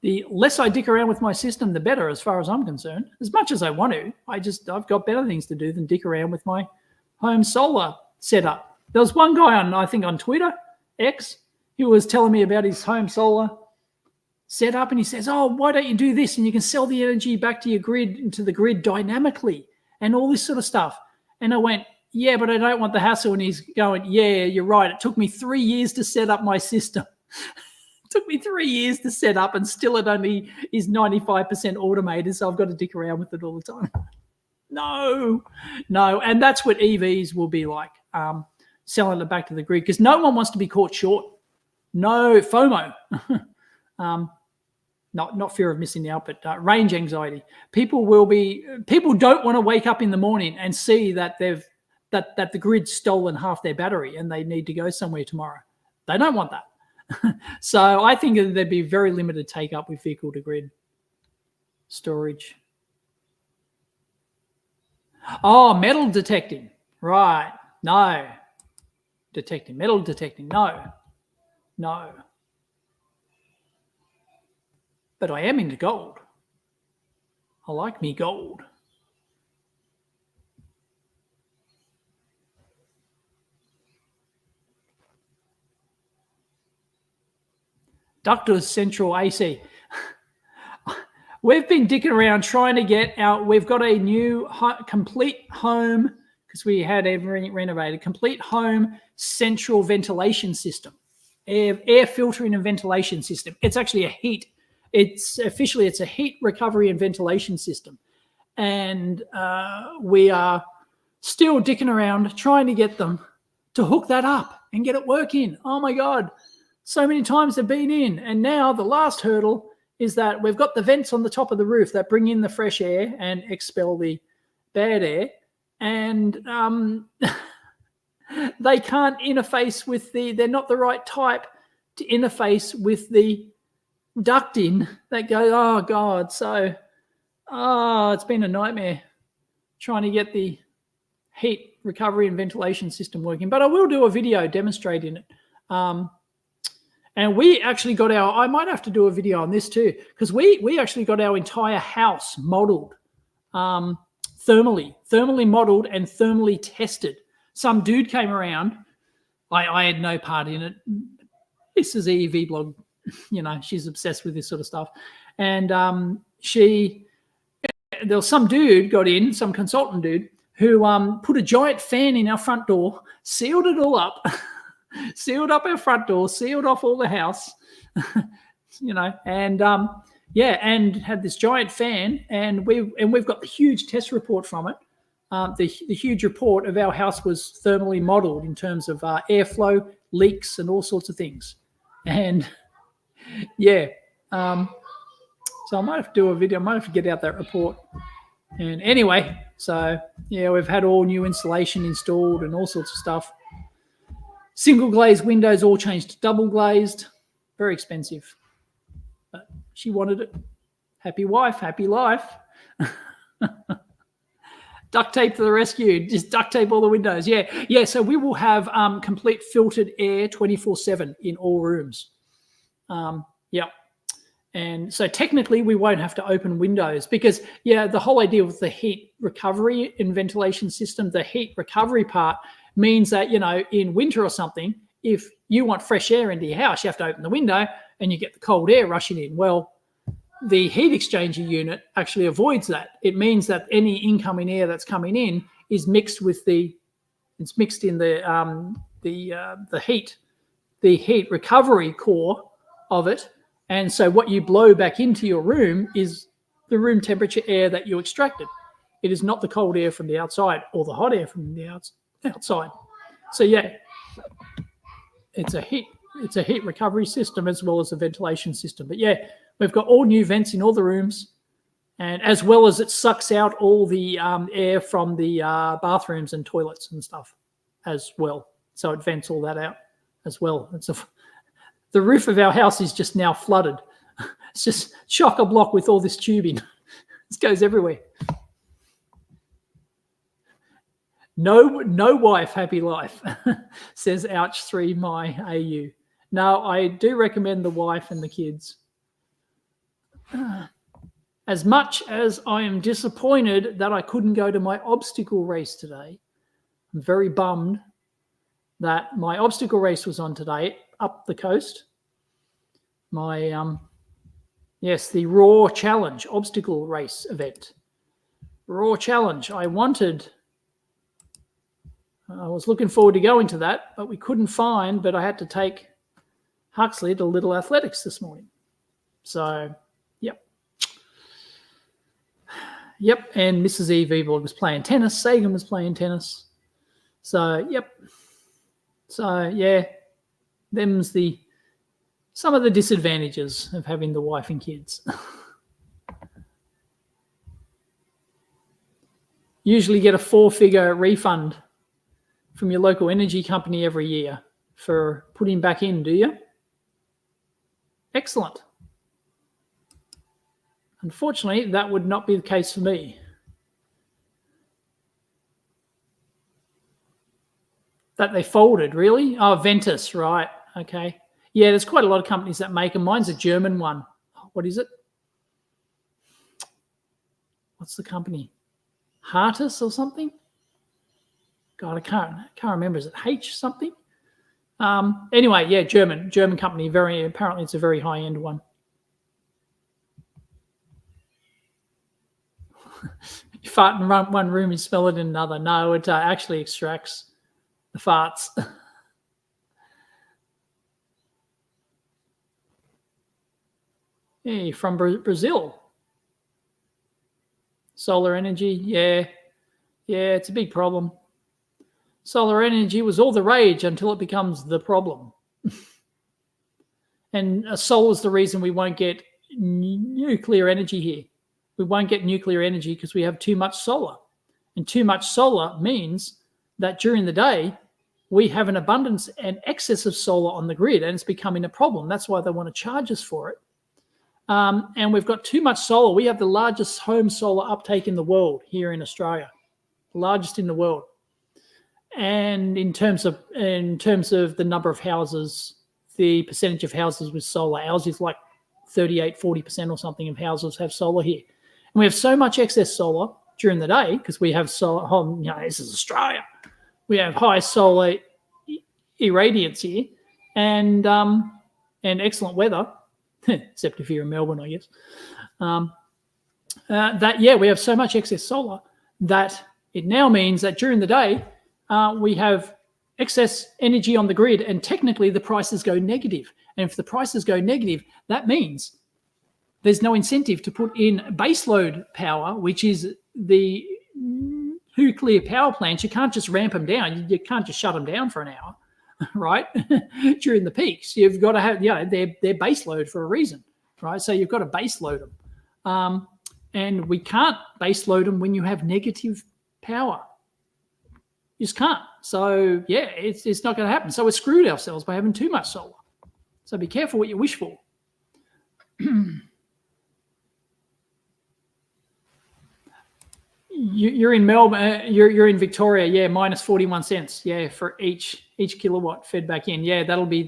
The less I dick around with my system, the better, as far as I'm concerned. As much as I want to, I've got better things to do than dick around with my home solar setup. There was one guy on Twitter, X, who was telling me about his home solar setup, and he says, "Oh, why don't you do this? And you can sell the energy back to your grid, into the grid dynamically, and all this sort of stuff." And I went, "Yeah, but I don't want the hassle." And he's going, "Yeah, you're right. It took me 3 years to set up my system." It took me 3 years to set up, and still it only is 95% automated, so I've got to dick around with it all the time. No. And that's what EVs will be like, selling it back to the grid, because no one wants to be caught short. No FOMO. Not fear of missing out, but range anxiety. People don't want to wake up in the morning and see that that the grid's stolen half their battery and they need to go somewhere tomorrow. They don't want that. So I think there'd be very limited take up with vehicle to grid storage. Oh, metal detecting. Right. No. Metal detecting. No. But I am into gold. I like me gold. Ductless central AC. We've been dicking around trying to get out. We've got a new complete home, because we had everything renovated, complete home central ventilation system, air filtering and ventilation system. It's actually it's a heat recovery and ventilation system. And we are still dicking around trying to get them to hook that up and get it working. Oh my God. So many times they've been in. And now the last hurdle is that we've got the vents on the top of the roof that bring in the fresh air and expel the bad air. And they can't interface with they're not the right type to interface with the ducting that goes, oh God. So, it's been a nightmare trying to get the heat recovery and ventilation system working. But I will do a video demonstrating it. And we actually got I might have to do a video on this too, because we actually got our entire house modeled, thermally modeled and thermally tested. Some dude came around. I had no part in it. Mrs. EEVblog, she's obsessed with this sort of stuff. And there was some dude got in, some consultant dude, who put a giant fan in our front door, sealed it all up, sealed up our front door, sealed off all the house, and and had this giant fan, and we've got the huge test report from it. The huge report of our house was thermally modeled in terms of airflow, leaks, and all sorts of things. And so I might have to do a video. I might have to get out that report. And anyway, so we've had all new insulation installed and all sorts of stuff. Single glazed windows all changed to double glazed. Very expensive. But she wanted it. Happy wife, happy life. Duct tape to the rescue. Just duct tape all the windows. Yeah. So we will have complete filtered air 24/7 in all rooms. And so technically we won't have to open windows because, the whole idea with the heat recovery and ventilation system, the heat recovery part means that, in winter or something, if you want fresh air into your house, you have to open the window and you get the cold air rushing in. Well, the heat exchanger unit actually avoids that. It means that any incoming air that's coming in is mixed with it's mixed in the heat recovery core of it. And so what you blow back into your room is the room temperature air that you extracted. It is not the cold air from the outside or the hot air from the outside. So it's a heat recovery system as well as a ventilation system. But we've got all new vents in all the rooms, and as well as it sucks out all the air from the bathrooms and toilets and stuff as well. So it vents all that out as well. The roof of our house is just now flooded. It's just chock-a-block with all this tubing. This goes everywhere. No wife, happy life, says Ouch3 my AU. No, I do recommend the wife and the kids. As much as I am disappointed that I couldn't go to my obstacle race today, I'm very bummed that my obstacle race was on today up the coast. My the Raw Challenge obstacle race event. Raw Challenge. I was looking forward to going to that, but we couldn't find, but I had to take Huxley to Little Athletics this morning. So, Yep, and Mrs. EEVblog was playing tennis. Sagan was playing tennis. So, So, them's some of the disadvantages of having the wife and kids. Usually get a 4-figure refund from your local energy company every year for putting back in, do you? Excellent. Unfortunately, that would not be the case for me. That they folded, really? Oh, Ventus, right. Okay. Yeah, there's quite a lot of companies that make them. Mine's a German one. What is it? What's the company? Hartus or something? God, I can't remember. Is it H something? Anyway, German company. Apparently it's a very high-end one. You fart in one room, you smell it in another. No, it actually extracts the farts. Hey, from Brazil. Solar energy, yeah, it's a big problem. Solar energy was all the rage until it becomes the problem. And solar is the reason we won't get nuclear energy here. We won't get nuclear energy because we have too much solar. And too much solar means that during the day, we have an abundance and excess of solar on the grid, and it's becoming a problem. That's why they want to charge us for it. And we've got too much solar. We have the largest home solar uptake in the world here in Australia, largest in the world. And in terms of the number of houses, the percentage of houses with solar, ours is like 38-40% or something of houses have solar here. And we have so much excess solar during the day because we have solar. This is Australia. We have high solar irradiance here, and and excellent weather, except if you're in Melbourne, I guess, we have so much excess solar that it now means that during the day, we have excess energy on the grid, and technically the prices go negative. And if the prices go negative, that means there's no incentive to put in baseload power, which is the nuclear power plants. You can't just ramp them down. You can't just shut them down for an hour, right? During the peaks, you've got to have, they're baseload for a reason, right? So you've got to baseload them. And we can't baseload them when you have negative power. You just can't. So, yeah, it's not going to happen. So we're screwed ourselves by having too much solar. So be careful what you wish for. You're in Melbourne. You're in Victoria. Yeah, minus 41 cents. Yeah, for each kilowatt fed back in. Yeah, that'll be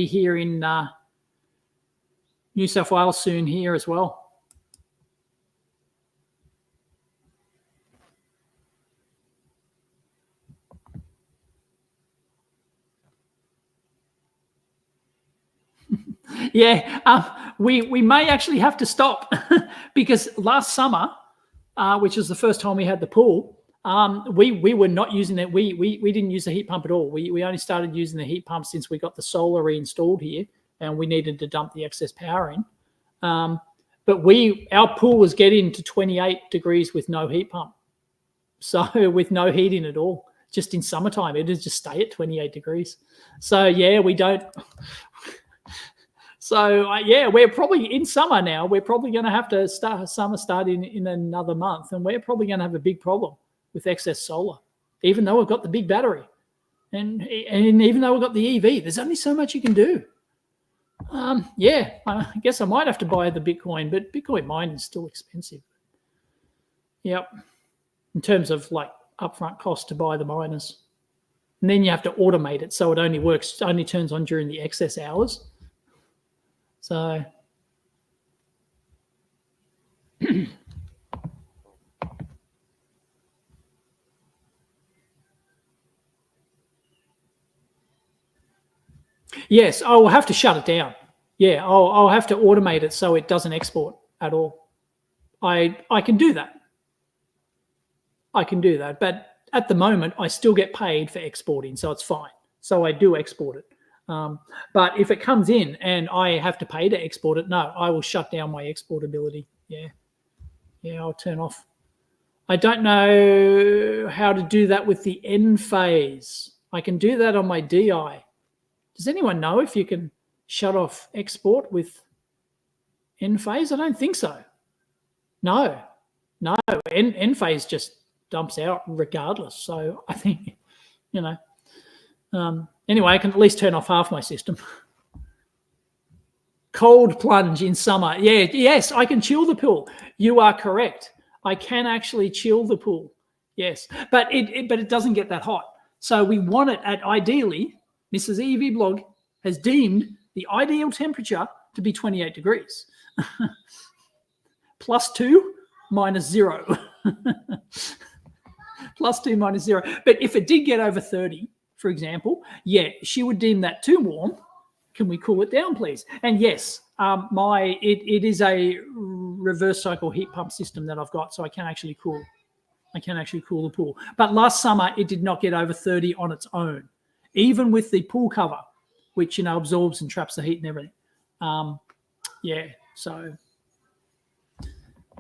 here in New South Wales soon here as well. Yeah, we may actually have to stop because last summer, which is the first time we had the pool, we were not using it. We didn't use the heat pump at all. We only started using the heat pump since we got the solar reinstalled here, and we needed to dump the excess power in. But our pool was getting to 28 degrees with no heat pump, so with no heat in at all. Just in summertime, it'd just stay at 28 degrees. So yeah, we don't. So, we're probably in summer now. We're probably going to have to start in another month, and we're probably going to have a big problem with excess solar, even though we've got the big battery. And even though we've got the EV, there's only so much you can do. I guess I might have to buy the Bitcoin, but Bitcoin mining is still expensive. Yep. In terms of like upfront cost to buy the miners. And then you have to automate it so it only turns on during the excess hours. So, yes, I'll have to shut it down. Yeah, I'll have to automate it so it doesn't export at all. I can do that. But at the moment, I still get paid for exporting, so it's fine. So I do export it. But if it comes in and I have to pay to export it, no, I will shut down my exportability. Yeah, I'll turn off. I don't know how to do that with the N phase. I can do that on my DI. Does anyone know if you can shut off export with N phase? I don't think so. No. N phase just dumps out regardless. So I think, anyway, I can at least turn off half my system. Cold plunge in summer. Yeah, yes, I can chill the pool. You are correct. I can actually chill the pool. Yes, but it doesn't get that hot. So we want it at, ideally, Mrs. EEVblog has deemed the ideal temperature to be 28 degrees. +2, -0. +2, -0. But if it did get over 30, for example, yeah, she would deem that too warm. Can we cool it down, please? And yes, it is a reverse cycle heat pump system that I've got, so I can actually cool the pool. But last summer, it did not get over 30 on its own, even with the pool cover, which absorbs and traps the heat and everything. So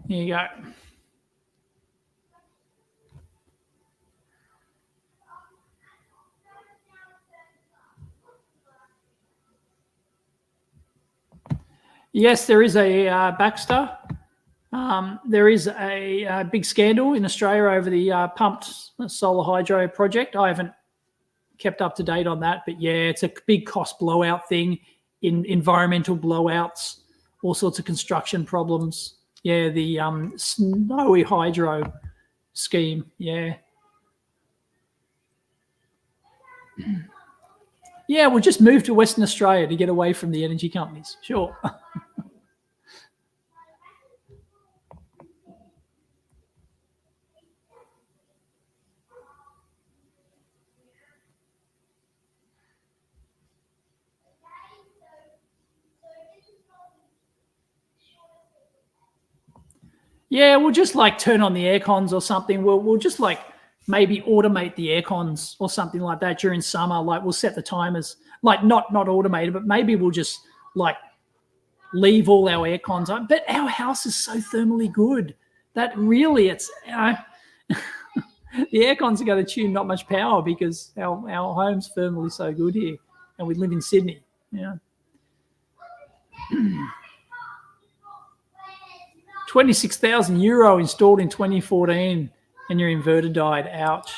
here you go. Yes, there is a Baxter. There is a big scandal in Australia over the pumped solar hydro project. I haven't kept up to date on that, but yeah, it's a big cost blowout thing, in environmental blowouts, all sorts of construction problems. Yeah, the snowy hydro scheme. Yeah. Yeah, we'll just move to Western Australia to get away from the energy companies. Sure. Yeah, we'll just like turn on the air cons or something. We'll just like maybe automate the air cons or something like that during summer. Like we'll set the timers, like not automated, but maybe we'll just like leave all our air cons on. But our house is so thermally good that really it's, the air cons are going to tune not much power because our home's thermally so good here, and we live in Sydney. Yeah. 26,000 euro installed in 2014 and your inverter died. Ouch.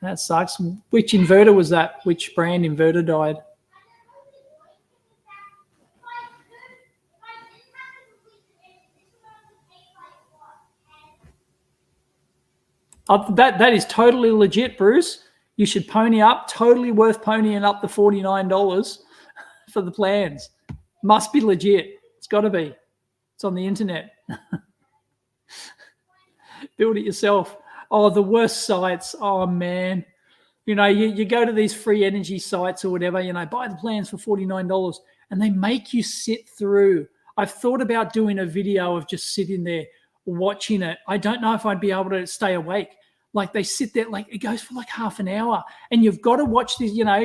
That sucks. Which inverter was that? Which brand inverter died? That is totally legit, Bruce. You should pony up. Totally worth ponying up the $49 for the plans. Must be legit. It's got to be. It's on the internet. Build it yourself. Oh, the worst sites. Oh, man. You know, you go to these free energy sites or whatever, you know, buy the plans for $49 and they make you sit through. I've thought about doing a video of just sitting there watching it. I don't know if I'd be able to stay awake. Like they sit there, like it goes for like half an hour and you've got to watch this, you know,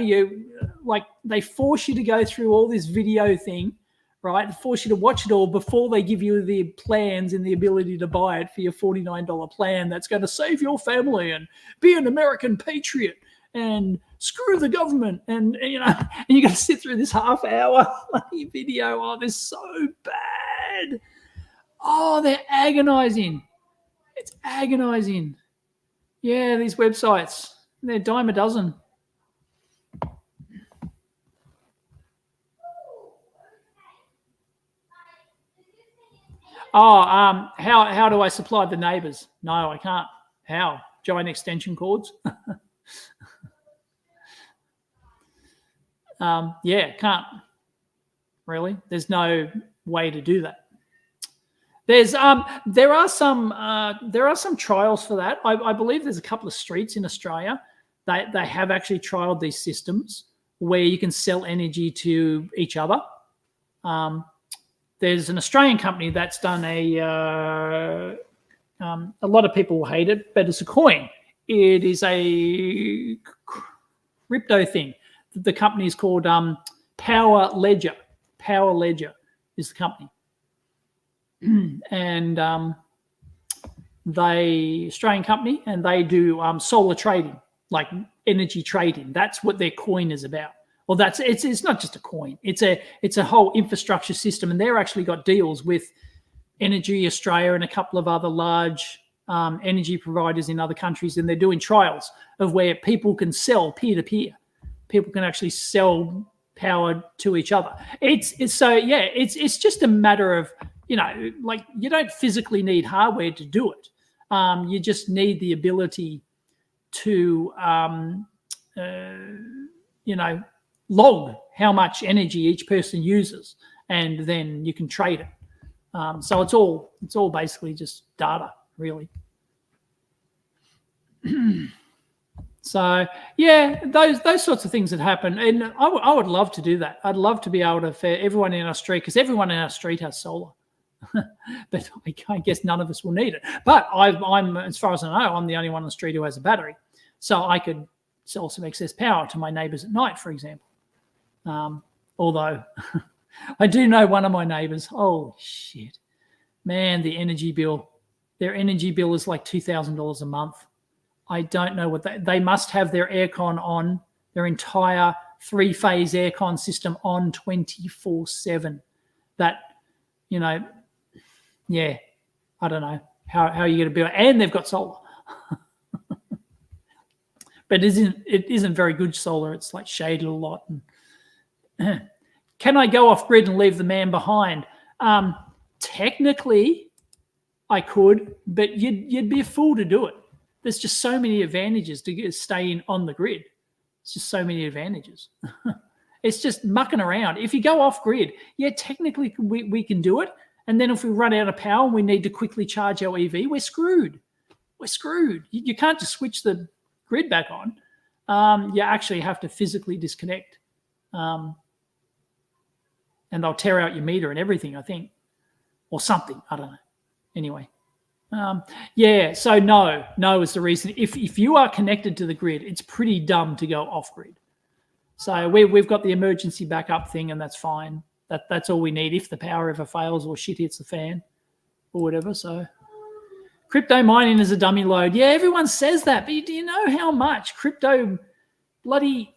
they force you to go through all this video thing, right? They force you to watch it all before they give you the plans and the ability to buy it for your $49 plan that's going to save your family and be an American patriot and screw the government. And you know, and you got to sit through this half hour video. Oh, they're so bad. Oh, they're agonizing. It's agonizing. Yeah, these websites, they're dime a dozen. Oh, how do I supply the neighbors? No, I can't. How? Giant extension cords? Yeah, can't. Really? There's no way to do that. There are some trials for that. I believe there's a couple of streets in Australia that they have actually trialed these systems where you can sell energy to each other. There's an Australian company that's done a lot of people will hate it, but it's a coin. It is a crypto thing. The company is called Power Ledger. Power Ledger is the company. And they Australian company, and they do solar trading, like energy trading. That's what their coin is about. Well, it's not just a coin. It's a whole infrastructure system, and they're actually got deals with Energy Australia and a couple of other large energy providers in other countries, and they're doing trials of where people can sell peer to peer. People can actually sell power to each other. It's just a matter of, you know, like you don't physically need hardware to do it. You just need the ability to, log how much energy each person uses, and then you can trade it. So it's all basically just data, really. So yeah, those sorts of things that happen, and I would love to do that. I'd love to be able to, for everyone in our street, because everyone in our street has solar. But I guess none of us will need it. But I'm, as far as I know, I'm the only one on the street who has a battery, so I could sell some excess power to my neighbours at night, for example. Although I do know one of my neighbours. Oh shit, man! Their energy bill is like $2,000 a month. I don't know what they must have their aircon on, their entire 3-phase aircon system on 24/7. That, you know, yeah, I don't know how are you going to build it. And they've got solar. But it isn't very good solar. It's like shaded a lot. And can I go off grid and leave the man behind? Technically, I could, but you'd be a fool to do it. There's just so many advantages to staying on the grid. It's just so many advantages. It's just mucking around. If you go off grid, yeah, technically we can do it. And then if we run out of power and we need to quickly charge our EV, we're screwed. We're screwed. You can't just switch the grid back on. You actually have to physically disconnect. And they'll tear out your meter and everything, I think. or something. I don't know. Anyway. Yeah, so no is the reason. If you are connected to the grid, it's pretty dumb to go off grid. So we've got the emergency backup thing, and that's fine. That's all we need if the power ever fails or shit hits the fan or whatever. So crypto mining is a dummy load. Yeah, everyone says that, but do you know how much crypto bloody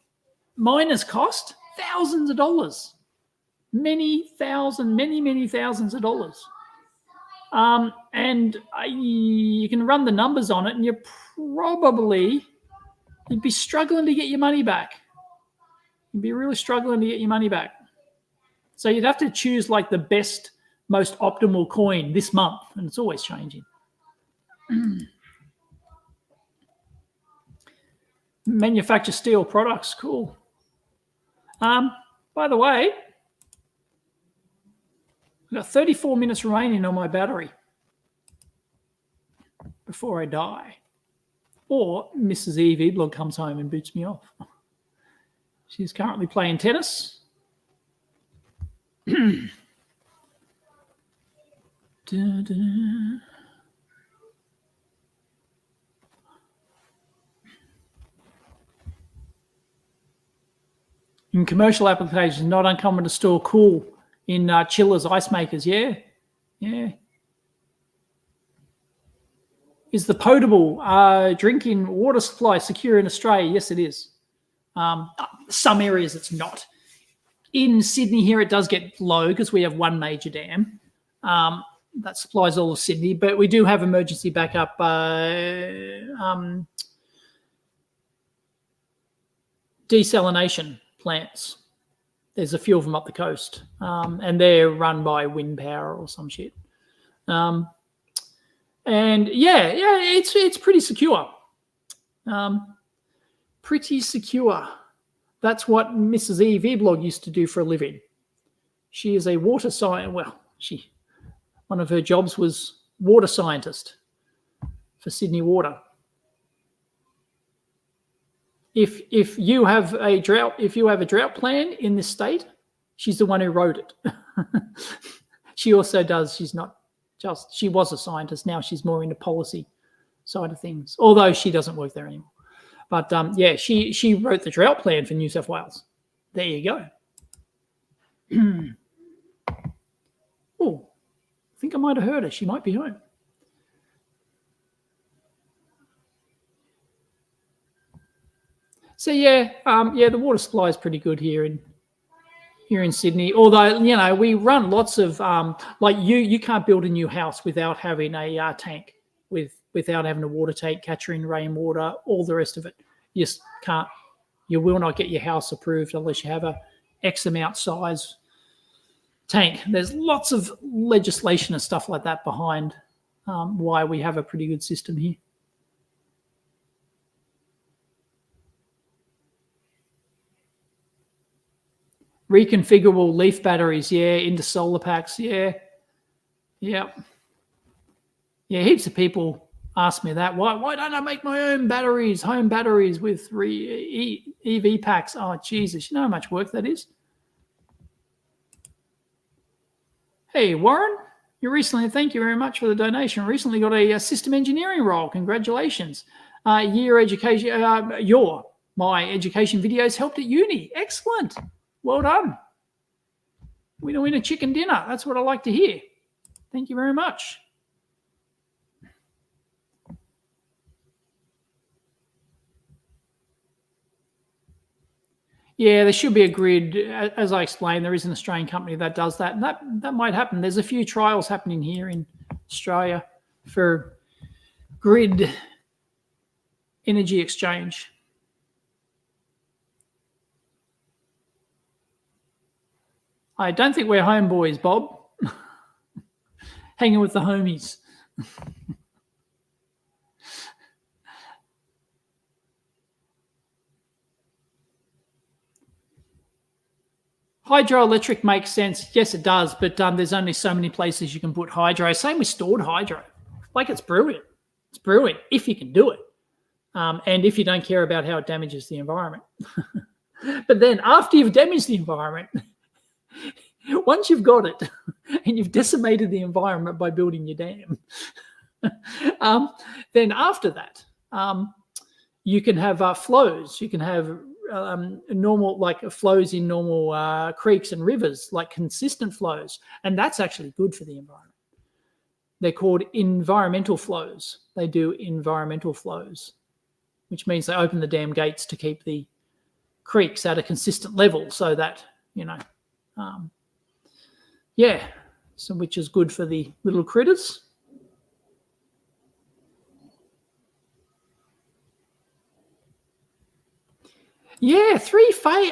miners cost? Thousands of dollars. Many thousands of dollars. And you can run the numbers on it, and you'd be struggling to get your money back. You'd be really struggling to get your money back. So you'd have to choose like the best, most optimal coin this month, and it's always changing. Manufacture steel products, cool. By the way, I've got 34 minutes remaining on my battery before I die. Or Mrs. EEVblog comes home and boots me off. She's currently playing tennis. In commercial applications, not uncommon to store cool in chillers, ice makers. Yeah. Is the potable drinking water supply secure in Australia? Yes, it is. Some areas it's not. In Sydney here, it does get low because we have one major dam that supplies all of Sydney, but we do have emergency backup desalination plants. There's a few of them up the coast, and they're run by wind power or some shit. And yeah, it's pretty secure. Pretty secure. That's what Mrs. EEVblog used to do for a living. She is a water scientist. Well, one of her jobs was water scientist for Sydney Water. If you have a drought plan in this state, she's the one who wrote it. She also does. She was a scientist. Now she's more into policy side of things, although she doesn't work there anymore. But yeah, she wrote the drought plan for New South Wales. There you go. Oh, I think I might have heard her. She might be home. So yeah, the water supply is pretty good here in Sydney. Although we run lots of like you can't build a new house without having a tank without having a water tank, capturing rainwater, all the rest of it. You just can't. You will not get your house approved unless you have a X amount size tank. There's lots of legislation and stuff like that behind why we have a pretty good system here. Reconfigurable leaf batteries, yeah, into solar packs, yeah. Yeah, heaps of people ask me that. Why don't I make my own batteries, home batteries with EV packs? Oh, Jesus, you know how much work that is? Hey, Warren, thank you very much for the donation. Recently got a system engineering role. Congratulations. My education videos helped at uni. Excellent. Well done. Winner, winner, chicken dinner. That's what I like to hear. Thank you very much. Yeah, there should be a grid. As I explained, there is an Australian company that does that, and that might happen. There's a few trials happening here in Australia for grid energy exchange. I don't think we're homeboys, Bob. Hanging with the homies. Hydroelectric makes sense. Yes, it does, but there's only so many places you can put hydro. Same with stored hydro. Like, it's brilliant. It's brilliant if you can do it. And if you don't care about how it damages the environment. But then after you've damaged the environment, once you've got it, and you've decimated the environment by building your dam. Then after that, you can have flows. You can have normal, like flows in normal creeks and rivers, like consistent flows. And that's actually good for the environment. They're called environmental flows. They do environmental flows, which means they open the dam gates to keep the creeks at a consistent level so that, so which is good for the little critters. Yeah, 3-phase,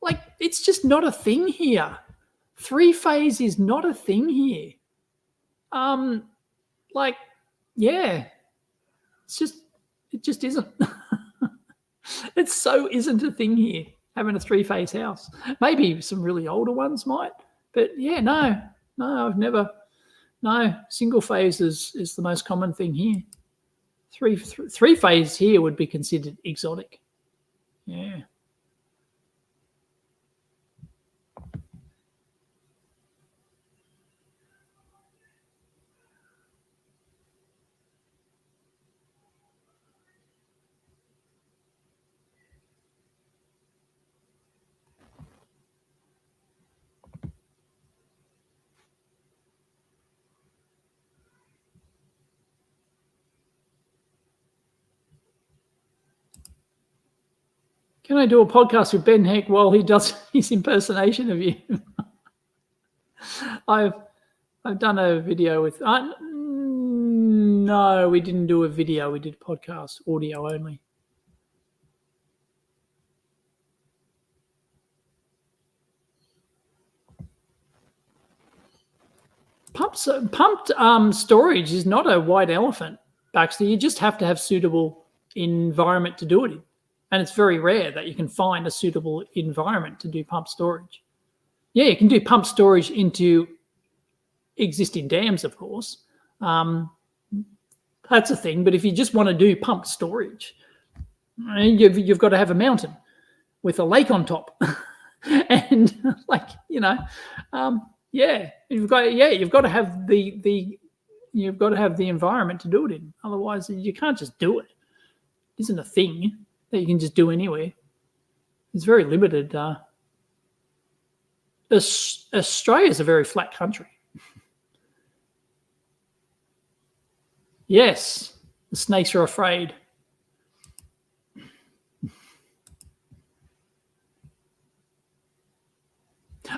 like it's just not a thing here. 3-phase is not a thing here. It just isn't. It so isn't a thing here, having a 3-phase house. Maybe some really older ones might, but yeah, no, I've never. No, single phase is the most common thing here. Three phase here would be considered exotic. Yeah. Can I do a podcast with Ben Heck while he does his impersonation of you? I've done a video with. No, we didn't do a video. We did podcast, audio only. Pumped storage is not a white elephant, Baxter. You just have to have suitable environment to do it in. And it's very rare that you can find a suitable environment to do pump storage. Yeah, you can do pump storage into existing dams, of course. That's a thing. But if you just want to do pump storage, you've got to have a mountain with a lake on top. And you've got to have the environment to do it in. Otherwise, you can't just do it. It isn't a thing that you can just do anywhere. It's very limited. Australia is a very flat country. Yes, the snakes are afraid.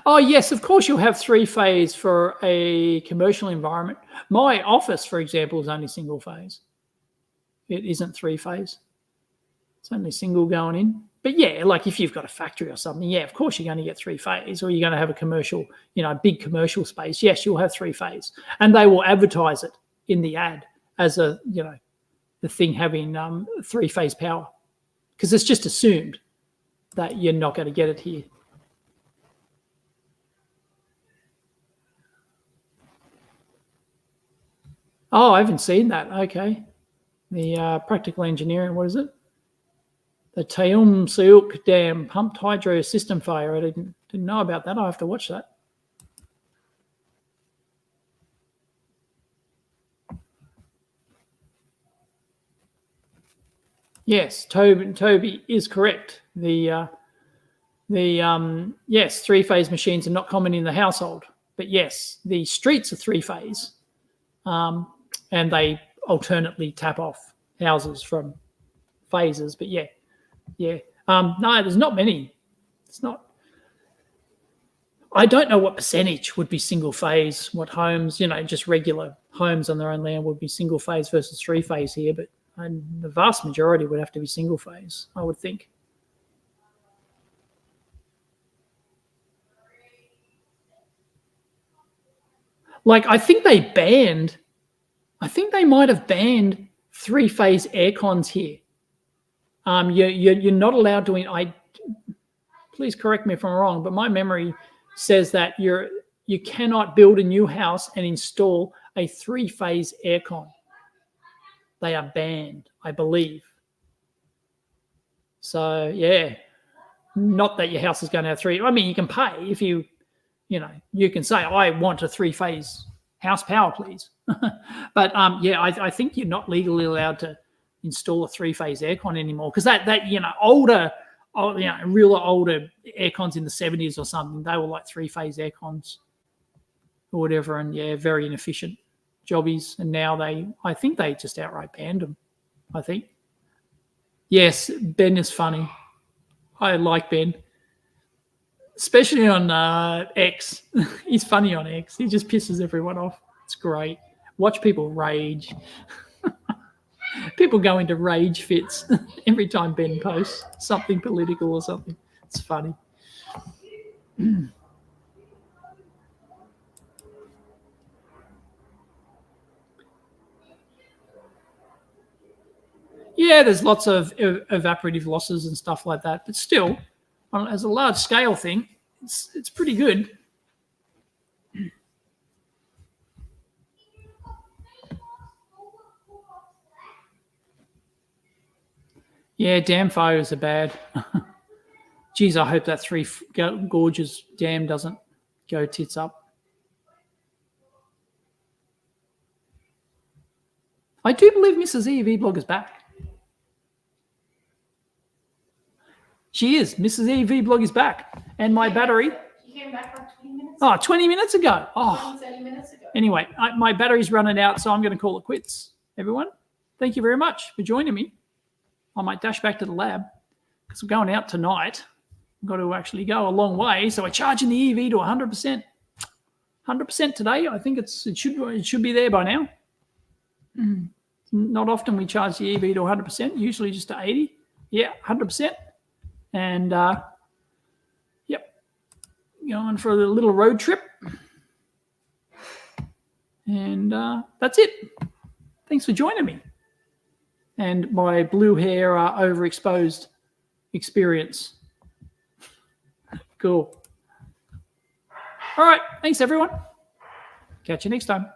Oh, yes, of course you'll have 3-phase for a commercial environment. My office, for example, is only single phase. It isn't 3-phase. It's only single going in. But yeah, like if you've got a factory or something, yeah, of course you're going to get 3-phase, or you're going to have a commercial, big commercial space. Yes, you'll have 3-phase. And they will advertise it in the ad as the thing having 3-phase power. Because it's just assumed that you're not going to get it here. Oh, I haven't seen that. Okay. The practical engineering, what is it? The Taum Dam pumped hydro system failure. I didn't know about that. I have to watch that. Yes, Toby is correct. Yes, 3-phase machines are not common in the household, but yes, the streets are 3-phase, and they alternately tap off houses from phases. But yeah. No, there's not many. It's not. I don't know what percentage would be single phase. What homes, just regular homes on their own land would be single phase versus 3-phase here, but the vast majority would have to be single phase, I would think. Like I think they might have banned 3-phase air cons here. You're not allowed to. Please correct me if I'm wrong, but my memory says that you cannot build a new house and install a 3-phase aircon. They are banned, I believe. So yeah, not that your house is going to have 3. I mean, you can pay if you you can say, I want a 3-phase house power, please. But yeah, I think you're not legally allowed to install a 3-phase aircon anymore, because that older aircons in the 70s or something, they were like 3-phase aircons or whatever, and yeah, very inefficient jobbies. And now I think they just outright banned them. I think. Yes, Ben is funny. I like Ben, especially on X. He's funny on X. He just pisses everyone off. It's great. Watch people rage. People go into rage fits every time Ben posts something political or something. It's funny. Yeah, there's lots of evaporative losses and stuff like that, but still, as a large scale thing, it's pretty good. Yeah, dam fires are bad. Geez, I hope that Three Gorges dam doesn't go tits up. I do believe Mrs. EEVblog is back. She is. Mrs. EEVblog is back. And my battery... He came back like 20 minutes ago. Oh, 20 minutes ago. Oh. 30 minutes ago. Anyway, my battery's running out, so I'm going to call it quits. Everyone, thank you very much for joining me. I might dash back to the lab because we're going out tonight. I've got to actually go a long way, so we're charging the EV to 100%. 100% today. I think it should be there by now. Not often we charge the EV to 100%. Usually just to 80. Yeah, 100%. And yep, going for a little road trip. And that's it. Thanks for joining me. And my blue hair overexposed experience. Cool. All right. Thanks, everyone. Catch you next time.